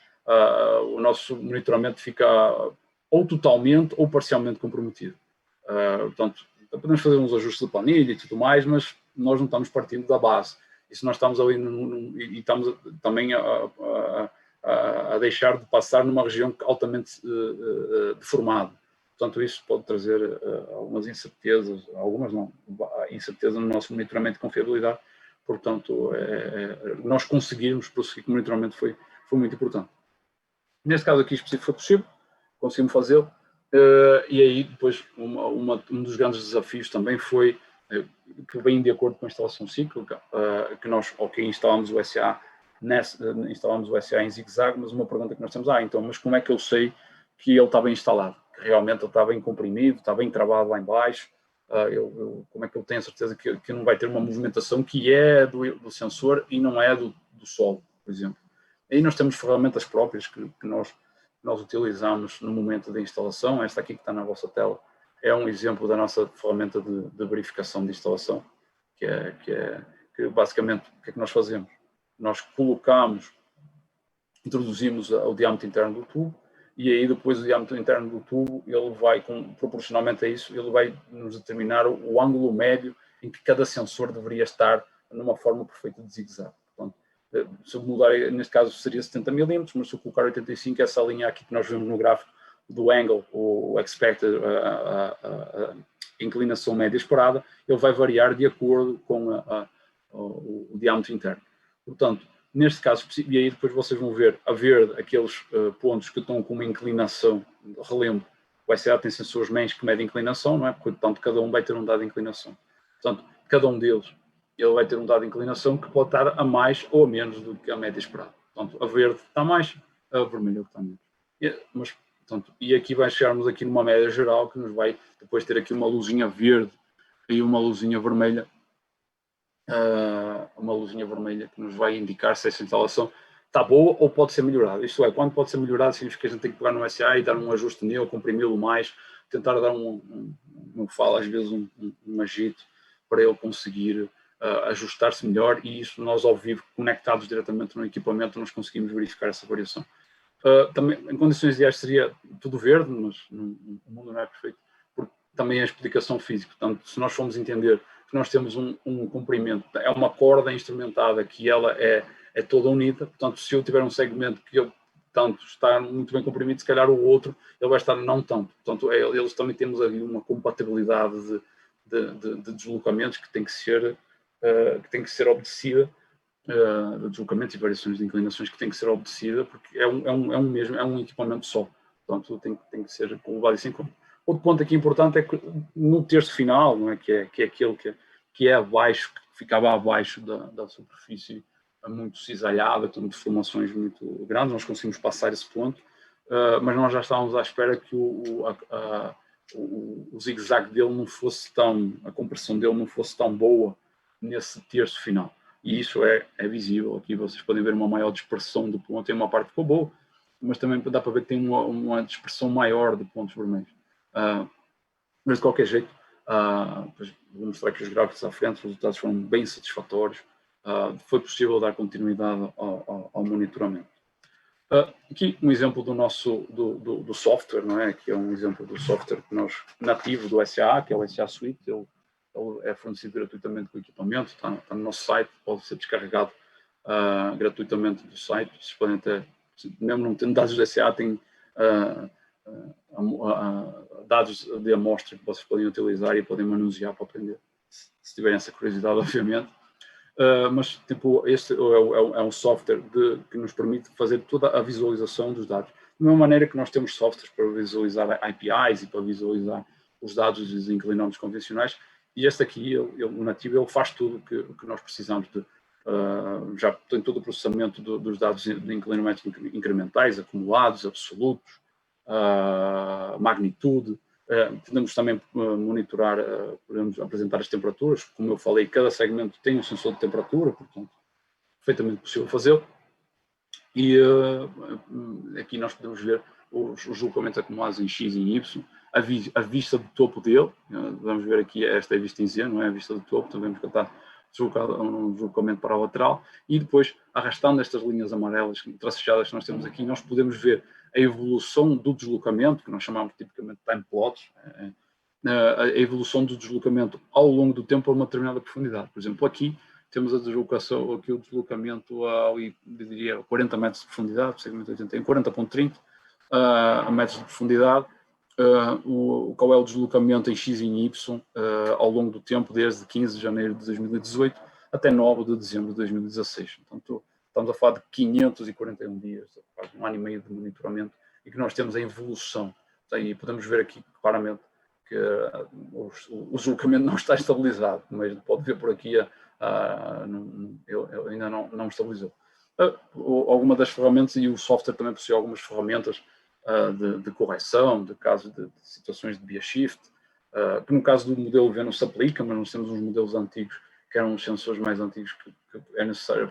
o nosso monitoramento fica ou totalmente ou parcialmente comprometido. Portanto, podemos fazer uns ajustes de planilha e tudo mais, mas nós não estamos partindo da base. E se nós estamos ali e estamos também a a deixar de passar numa região altamente deformada. Portanto, isso pode trazer algumas incertezas, algumas não, incerteza no nosso monitoramento de confiabilidade. Portanto, nós conseguirmos prosseguir com o monitoramento foi muito importante. Neste caso aqui específico foi possível, conseguimos fazê-lo, e aí depois um dos grandes desafios também foi, que vem de acordo com a instalação cíclica, que nós, instalamos o SA, instalamos o SA em zigue-zague, mas uma pergunta que nós temos, então, mas como é que eu sei que ele está bem instalado? Que realmente ele está bem comprimido, está bem travado lá em baixo, como é que eu tenho a certeza que não vai ter uma movimentação que é do sensor e não é do solo, por exemplo. Aí nós temos ferramentas próprias que nós utilizamos no momento da instalação. Esta aqui que está na vossa tela é um exemplo da nossa ferramenta de verificação de instalação, que basicamente o que é que nós fazemos? Nós introduzimos o diâmetro interno do tubo, e aí depois o diâmetro interno do tubo, ele vai, proporcionalmente a isso, ele vai nos determinar o ângulo médio em que cada sensor deveria estar numa forma perfeita de zigue-zague. Portanto, se eu mudar, neste caso seria 70 milímetros, mas se eu colocar 85, essa linha aqui que nós vemos no gráfico do angle, o expected, a inclinação média esperada, ele vai variar de acordo com o diâmetro interno. Portanto, neste caso, e aí depois vocês vão ver a verde aqueles pontos que estão com uma inclinação, relembro, o SA tem sensores mains que medem inclinação, não é? Portanto, cada um vai ter um dado de inclinação. Portanto, cada um deles, ele vai ter um dado de inclinação que pode estar a mais ou a menos do que a média esperada. Portanto, a verde está mais, a vermelha está menos. E aqui vai chegarmos aqui numa média geral que nos vai depois ter aqui uma luzinha verde e uma luzinha vermelha, que nos vai indicar se essa instalação está boa ou pode ser melhorada. Isto é, quando pode ser melhorada significa que a gente tem que pegar no SA e dar um ajuste nele, comprimi-lo mais, tentar dar às vezes um agito para ele conseguir ajustar-se melhor, e isso nós ao vivo, conectados diretamente no equipamento, nós conseguimos verificar essa variação. Também, em condições ideais seria tudo verde, mas o mundo não é perfeito, porque também é a explicação física. Portanto, se nós formos entender que nós temos um comprimento, é uma corda instrumentada que ela é toda unida, portanto, se eu tiver um segmento que tanto está muito bem comprimido, se calhar o outro ele vai estar não tanto. Portanto, eles também temos ali uma compatibilidade de deslocamentos que tem que ser obedecida, de deslocamentos e variações de inclinações que tem que ser obedecida, porque é um equipamento só. Portanto, tem que ser levado isso em conta. Outro ponto aqui importante é que no terço final, não é, que é aquele que é abaixo, que ficava abaixo da superfície muito cisalhada, com deformações muito grandes, nós conseguimos passar esse ponto, mas nós já estávamos à espera que o zigue-zague dele não fosse a compressão dele não fosse tão boa nesse terço final. E isso é visível. Aqui vocês podem ver uma maior dispersão do ponto, tem uma parte que ficou boa, mas também dá para ver que tem uma dispersão maior de pontos vermelhos. Mas de qualquer jeito, vou mostrar aqui os gráficos à frente, os resultados foram bem satisfatórios, foi possível dar continuidade ao monitoramento. Aqui um exemplo do software, não é? Que é um exemplo do software nativo do SA, que é o SA Suite. Ele é fornecido gratuitamente com o equipamento, está no nosso site, pode ser descarregado gratuitamente do site. Vocês podem ter, mesmo não tendo dados do SA, tem dados de amostra que vocês podem utilizar e podem manusear para aprender, se tiverem essa curiosidade, obviamente. Mas tipo, este é um software que nos permite fazer toda a visualização dos dados. Da mesma maneira que nós temos softwares para visualizar APIs e para visualizar os dados dos inclinómetros convencionais, e este aqui, o nativo, ele faz tudo o que nós precisamos de. Já tem todo o processamento dos dados de inclinómetros incrementais, acumulados, absolutos, magnitude. Podemos também monitorar, podemos apresentar as temperaturas. Como eu falei, cada segmento tem um sensor de temperatura, portanto, perfeitamente possível fazê-lo. E aqui nós podemos ver os deslocamentos acumulados em X e em Y, a vista do topo dele. Vamos ver aqui, esta é a vista em Z, não é a vista do topo, então vemos que está deslocado um deslocamento para a lateral, e depois, arrastando estas linhas amarelas, tracejadas que nós temos aqui, nós podemos ver a evolução do deslocamento, que nós chamamos tipicamente de time plots, a evolução do deslocamento ao longo do tempo a uma determinada profundidade. Por exemplo, aqui temos a deslocação, aqui o deslocamento a, eu diria, 40 metros de profundidade, segmento 80, em 40,30 metros de profundidade. Qual é o deslocamento em X e em Y ao longo do tempo, desde 15 de janeiro de 2018 até 9 de dezembro de 2016. Portanto, estamos a falar de 541 dias, quase um ano e meio de monitoramento, e que nós temos a evolução. E podemos ver aqui claramente que o deslocamento não está estabilizado, mas pode ver por aqui, eu ainda não estabilizou. Alguma das ferramentas, e o software também possui algumas ferramentas de correção, de casos de situações de via shift, que no caso do modelo V não se aplica, mas nós temos uns modelos antigos, que eram os sensores mais antigos, que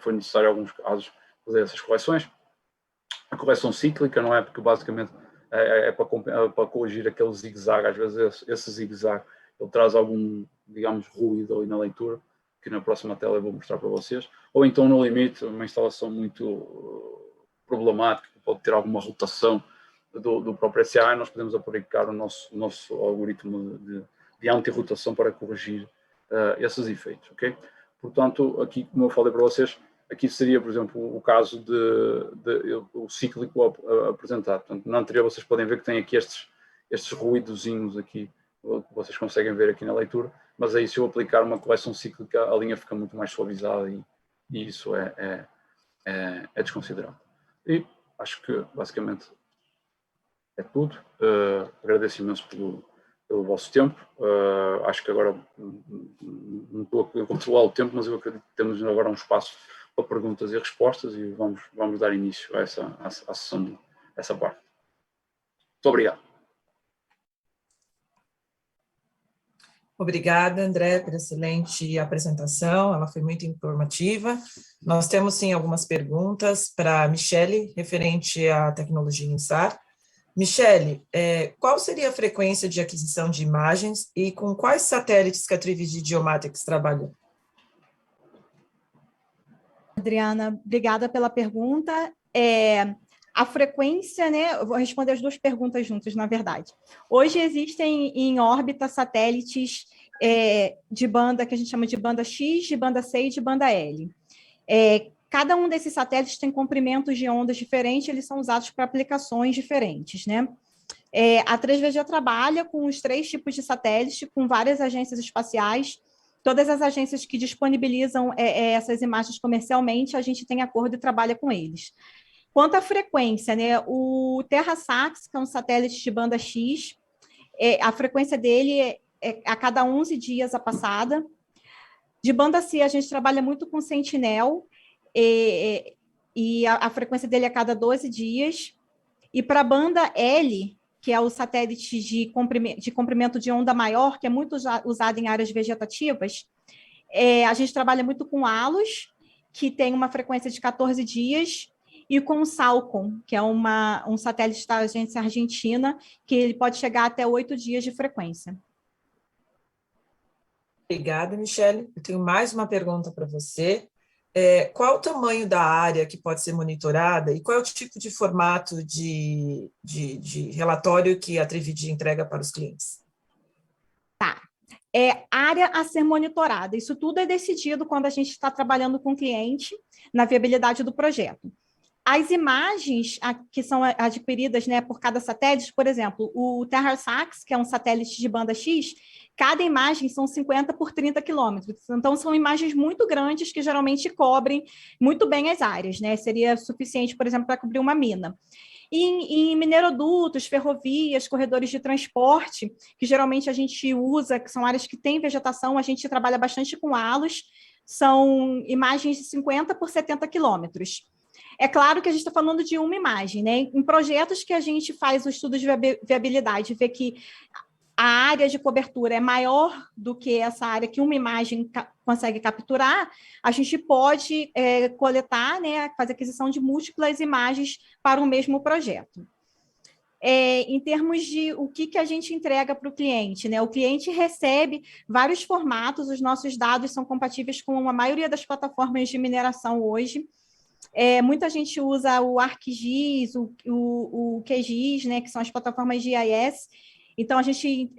foi necessário em alguns casos fazer essas correções. A correção cíclica, não é? Porque basicamente é para corrigir aquele zigue-zague, às vezes esse zigue-zague ele traz algum, digamos, ruído ali na leitura, que na próxima tela eu vou mostrar para vocês, ou então no limite, uma instalação muito problemática, pode ter alguma rotação do próprio SAI, nós podemos aplicar o nosso algoritmo de anti-rotação para corrigir esses efeitos, ok? Portanto, aqui, como eu falei para vocês, aqui seria, por exemplo, o caso o cíclico apresentado. Portanto, na anterior vocês podem ver que tem aqui estes ruídozinhos aqui, que vocês conseguem ver aqui na leitura, mas aí se eu aplicar uma correção cíclica, a linha fica muito mais suavizada e isso é desconsiderado. E acho que, basicamente, é tudo. Agradeço imenso pelo vosso tempo. Acho que agora não estou a controlar o tempo, mas eu acredito que temos agora um espaço para perguntas e respostas e vamos dar início a essa sessão, essa parte. Muito obrigado. Obrigada, André, pela excelente apresentação, ela foi muito informativa. Nós temos, sim, algumas perguntas para a Michele, referente à tecnologia INSAR. Michele, qual seria a frequência de aquisição de imagens e com quais satélites que a Trivigy Geomatics trabalha? Adriana, obrigada pela pergunta. A frequência, né? Eu vou responder as duas perguntas juntas, na verdade. Hoje existem em órbita satélites de banda, que a gente chama de banda X, de banda C e de banda L. Cada um desses satélites tem comprimentos de ondas diferentes, eles são usados para aplicações diferentes, né? A 3VG trabalha com os 3 tipos de satélite, com várias agências espaciais. Todas as agências que disponibilizam essas imagens comercialmente, a gente tem acordo e trabalha com eles. Quanto à frequência, né, o TerraSAX, que é um satélite de banda X, a frequência dele é a cada 11 dias a passada. De banda C, a gente trabalha muito com Sentinel, e a frequência dele é a cada 12 dias. E para a banda L, que é o satélite de comprimento de onda maior, que é muito usado em áreas vegetativas, a gente trabalha muito com ALOS, que tem uma frequência de 14 dias, e com o SALCOM, que é um satélite da agência argentina, que ele pode chegar até 8 dias de frequência. Obrigada, Michele. Eu tenho mais uma pergunta para você. Qual o tamanho da área que pode ser monitorada e qual é o tipo de formato de relatório que a Trivigy entrega para os clientes? Tá. Área a ser monitorada. Isso tudo é decidido quando a gente está trabalhando com o cliente na viabilidade do projeto. As imagens que são adquiridas, né, por cada satélite, por exemplo, o TerraSAX, que é um satélite de banda X, cada imagem são 50 por 30 quilômetros. Então, são imagens muito grandes que geralmente cobrem muito bem as áreas, né? Seria suficiente, por exemplo, para cobrir uma mina. Em minerodutos, ferrovias, corredores de transporte, que geralmente a gente usa, que são áreas que têm vegetação, a gente trabalha bastante com halos, são imagens de 50 por 70 quilômetros. É claro que a gente está falando de uma imagem, né? Em projetos que a gente faz o estudo de viabilidade, vê que a área de cobertura é maior do que essa área que uma imagem consegue capturar, a gente pode coletar, né, fazer aquisição de múltiplas imagens para o mesmo projeto. Em termos de o que a gente entrega para o cliente, né? O cliente recebe vários formatos, os nossos dados são compatíveis com a maioria das plataformas de mineração hoje. Muita gente usa o ArcGIS, o QGIS, né, que são as plataformas de GIS. Então, a gente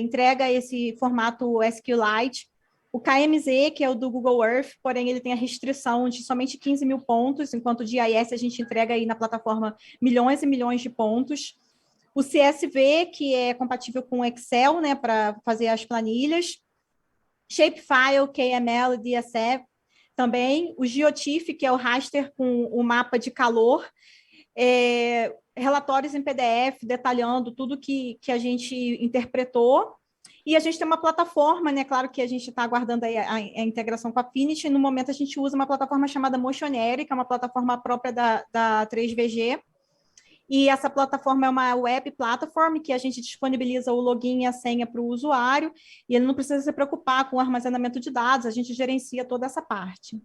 entrega esse formato SQLite. O KMZ, que é o do Google Earth, porém ele tem a restrição de somente 15 mil pontos, enquanto o GIS a gente entrega aí na plataforma milhões e milhões de pontos. O CSV, que é compatível com o Excel, né, para fazer as planilhas. Shapefile, KML, DSF também. O GeoTIFF, que é o raster com o mapa de calor. Relatórios em PDF, detalhando tudo que a gente interpretou. E a gente tem uma plataforma, né? Claro que a gente está aguardando aí a integração com a Affinity. No momento, a gente usa uma plataforma chamada Motionary, que é uma plataforma própria da 3VG. E essa plataforma é uma web platform que a gente disponibiliza o login e a senha para o usuário, e ele não precisa se preocupar com o armazenamento de dados, a gente gerencia toda essa parte.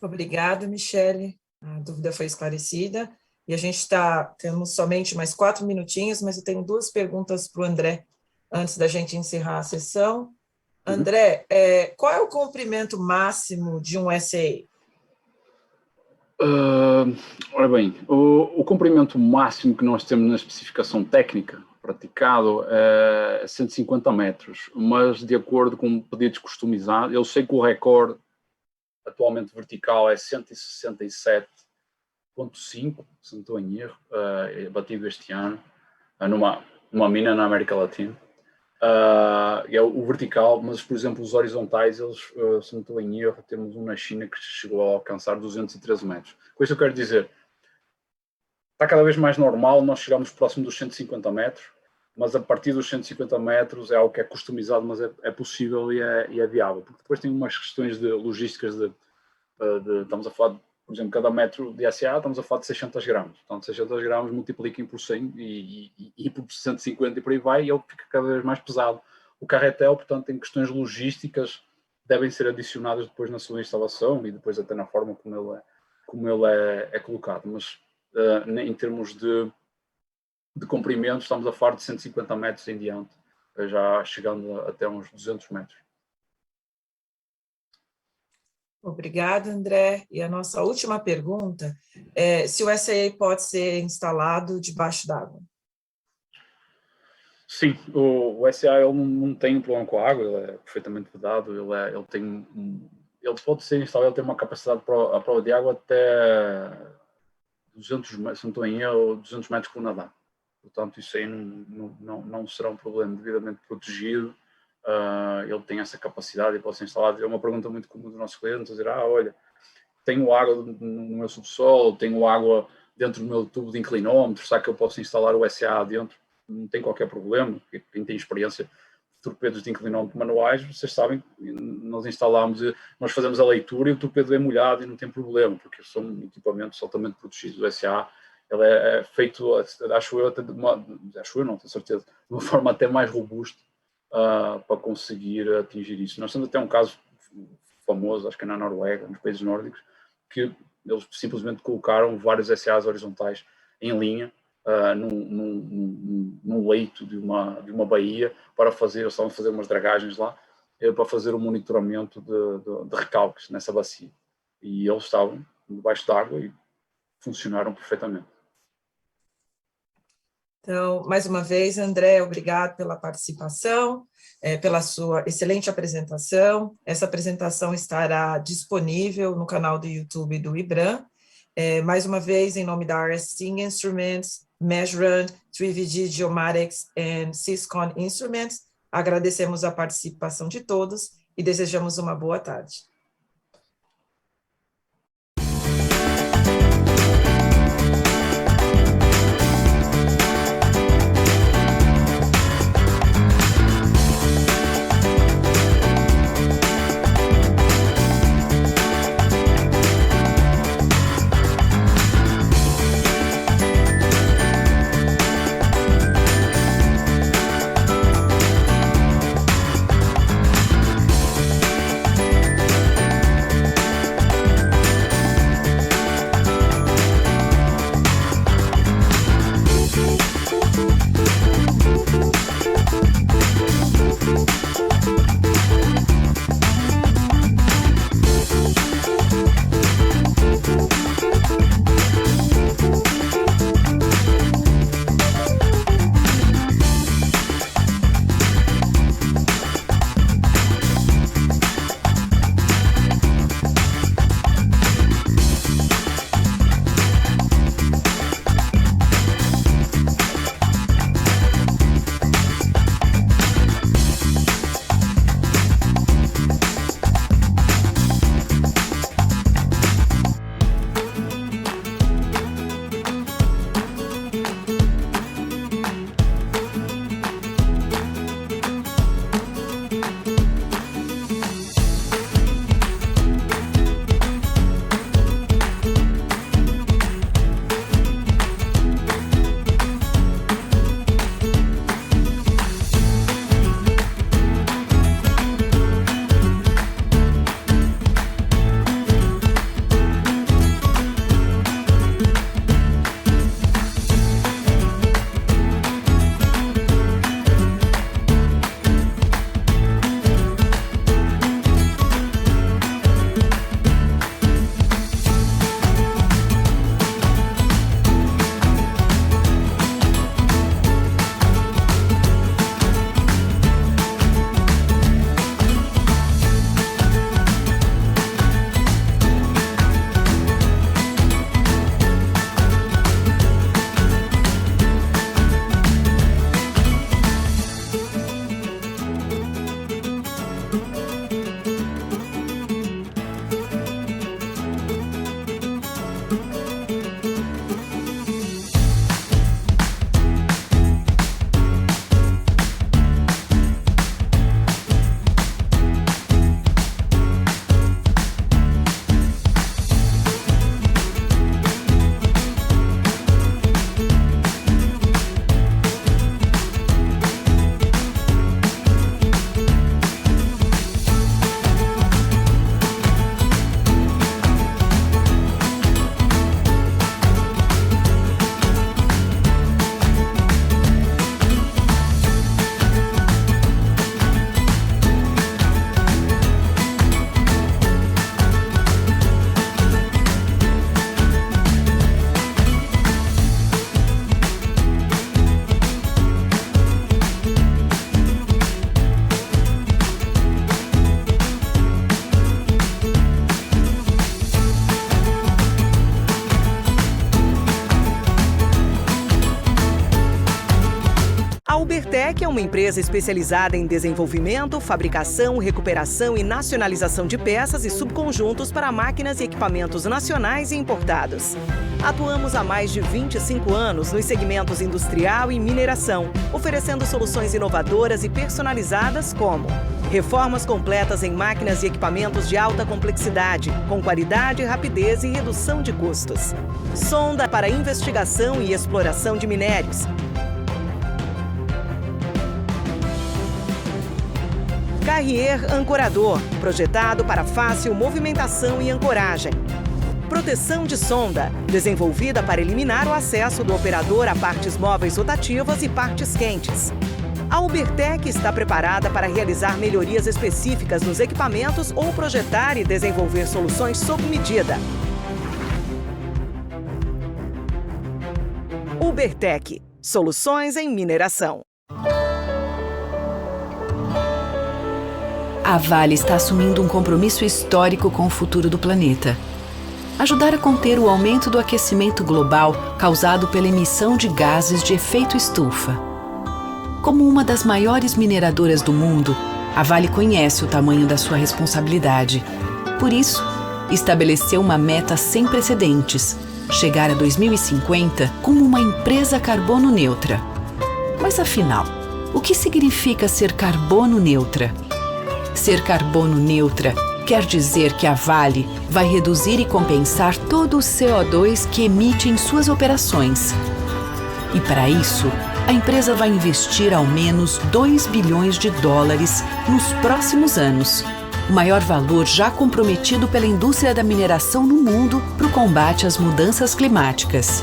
Obrigada, Michele. A dúvida foi esclarecida. E a gente temos somente mais 4 minutinhos, mas eu tenho 2 perguntas para o André, antes da gente encerrar a sessão. André, qual é o comprimento máximo de um SAA? Ora bem, o comprimento máximo que nós temos na especificação técnica praticado é 150 metros, mas de acordo com pedidos customizados, eu sei que o recorde atualmente vertical é 167,5, se não estou em erro, batido este ano, numa mina na América Latina. É o vertical, mas, por exemplo, os horizontais, eles, se não estou em erro, temos um na China que chegou a alcançar 213 metros. Com isso eu quero dizer, está cada vez mais normal nós chegarmos próximo dos 150 metros, mas a partir dos 150 metros é algo que é customizado, mas é possível e é viável, porque depois tem umas questões de logísticas estamos a falar, por exemplo, cada metro de SA, estamos a falar de 600 gramas. Portanto, 600 gramas multipliquem por 100 e por 150 e por aí vai, e ele fica cada vez mais pesado. O carretel, portanto, tem questões logísticas que devem ser adicionadas depois na sua instalação e depois até na forma como ele é colocado. Mas, em termos de comprimento, estamos a falar de 150 metros em diante, já chegando até uns 200 metros. Obrigada, André. E a nossa última pergunta é se o SAA pode ser instalado debaixo d'água. Sim, o SAA ele não tem um problema com a água, ele é perfeitamente vedado, ele pode ser instalado, ele tem uma capacidade à prova de água até 200 metros, se não estou em erro, 200 metros por nadar. Portanto, isso aí não será um problema, devidamente protegido. Ele tem essa capacidade e pode ser instalado. É uma pergunta muito comum dos nossos clientes, dizer, olha, tenho água no meu subsolo, tenho água dentro do meu tubo de inclinómetro, será que eu posso instalar o SA dentro? Não tem qualquer problema, quem tem experiência de torpedos de inclinómetro manuais, vocês sabem, nós instalamos, nós fazemos a leitura e o torpedo é molhado e não tem problema, porque são equipamentos altamente protegidos. O SA ele é feito, acho eu não tenho certeza, de uma forma até mais robusta, para conseguir atingir isso. Nós temos até um caso famoso, acho que é na Noruega, nos países nórdicos, que eles simplesmente colocaram vários SAs horizontais em linha num leito de uma baía para fazer, eles estavam a fazer umas dragagens lá, para fazer o monitoramento de recalques nessa bacia. E eles estavam debaixo d'água e funcionaram perfeitamente. Então, mais uma vez, André, obrigado pela participação, pela sua excelente apresentação. Essa apresentação estará disponível no canal do YouTube do IBRAM. Mais uma vez, em nome da RST Instruments, Measure, 3VG Geomatics e Syscon Instruments, agradecemos a participação de todos e desejamos uma boa tarde. Ubertec é uma empresa especializada em desenvolvimento, fabricação, recuperação e nacionalização de peças e subconjuntos para máquinas e equipamentos nacionais e importados. Atuamos há mais de 25 anos nos segmentos industrial e mineração, oferecendo soluções inovadoras e personalizadas como reformas completas em máquinas e equipamentos de alta complexidade, com qualidade, rapidez e redução de custos. Sonda para investigação e exploração de minérios. Carrier ancorador, projetado para fácil movimentação e ancoragem. Proteção de sonda, desenvolvida para eliminar o acesso do operador a partes móveis rotativas e partes quentes. A Ubertec está preparada para realizar melhorias específicas nos equipamentos ou projetar e desenvolver soluções sob medida. Ubertec, soluções em mineração. A Vale está assumindo um compromisso histórico com o futuro do planeta. Ajudar a conter o aumento do aquecimento global causado pela emissão de gases de efeito estufa. Como uma das maiores mineradoras do mundo, a Vale conhece o tamanho da sua responsabilidade. Por isso, estabeleceu uma meta sem precedentes: chegar a 2050 como uma empresa carbono neutra. Mas afinal, o que significa ser carbono neutra? Ser carbono neutra quer dizer que a Vale vai reduzir e compensar todo o CO2 que emite em suas operações. E para isso, a empresa vai investir ao menos $2 bilhões nos próximos anos, o maior valor já comprometido pela indústria da mineração no mundo para o combate às mudanças climáticas.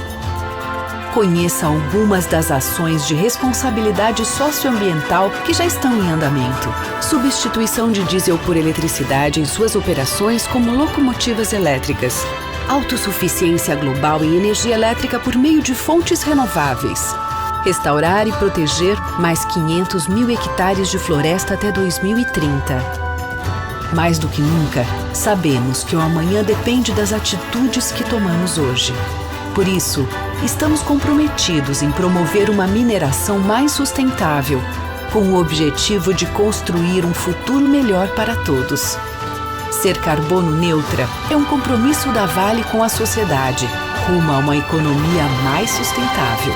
Conheça algumas das ações de responsabilidade socioambiental que já estão em andamento. Substituição de diesel por eletricidade em suas operações como locomotivas elétricas. Autossuficiência global em energia elétrica por meio de fontes renováveis. Restaurar e proteger mais 500 mil hectares de floresta até 2030. Mais do que nunca, sabemos que o amanhã depende das atitudes que tomamos hoje. Por isso, estamos comprometidos em promover uma mineração mais sustentável, com o objetivo de construir um futuro melhor para todos. Ser carbono neutra é um compromisso da Vale com a sociedade, rumo a uma economia mais sustentável.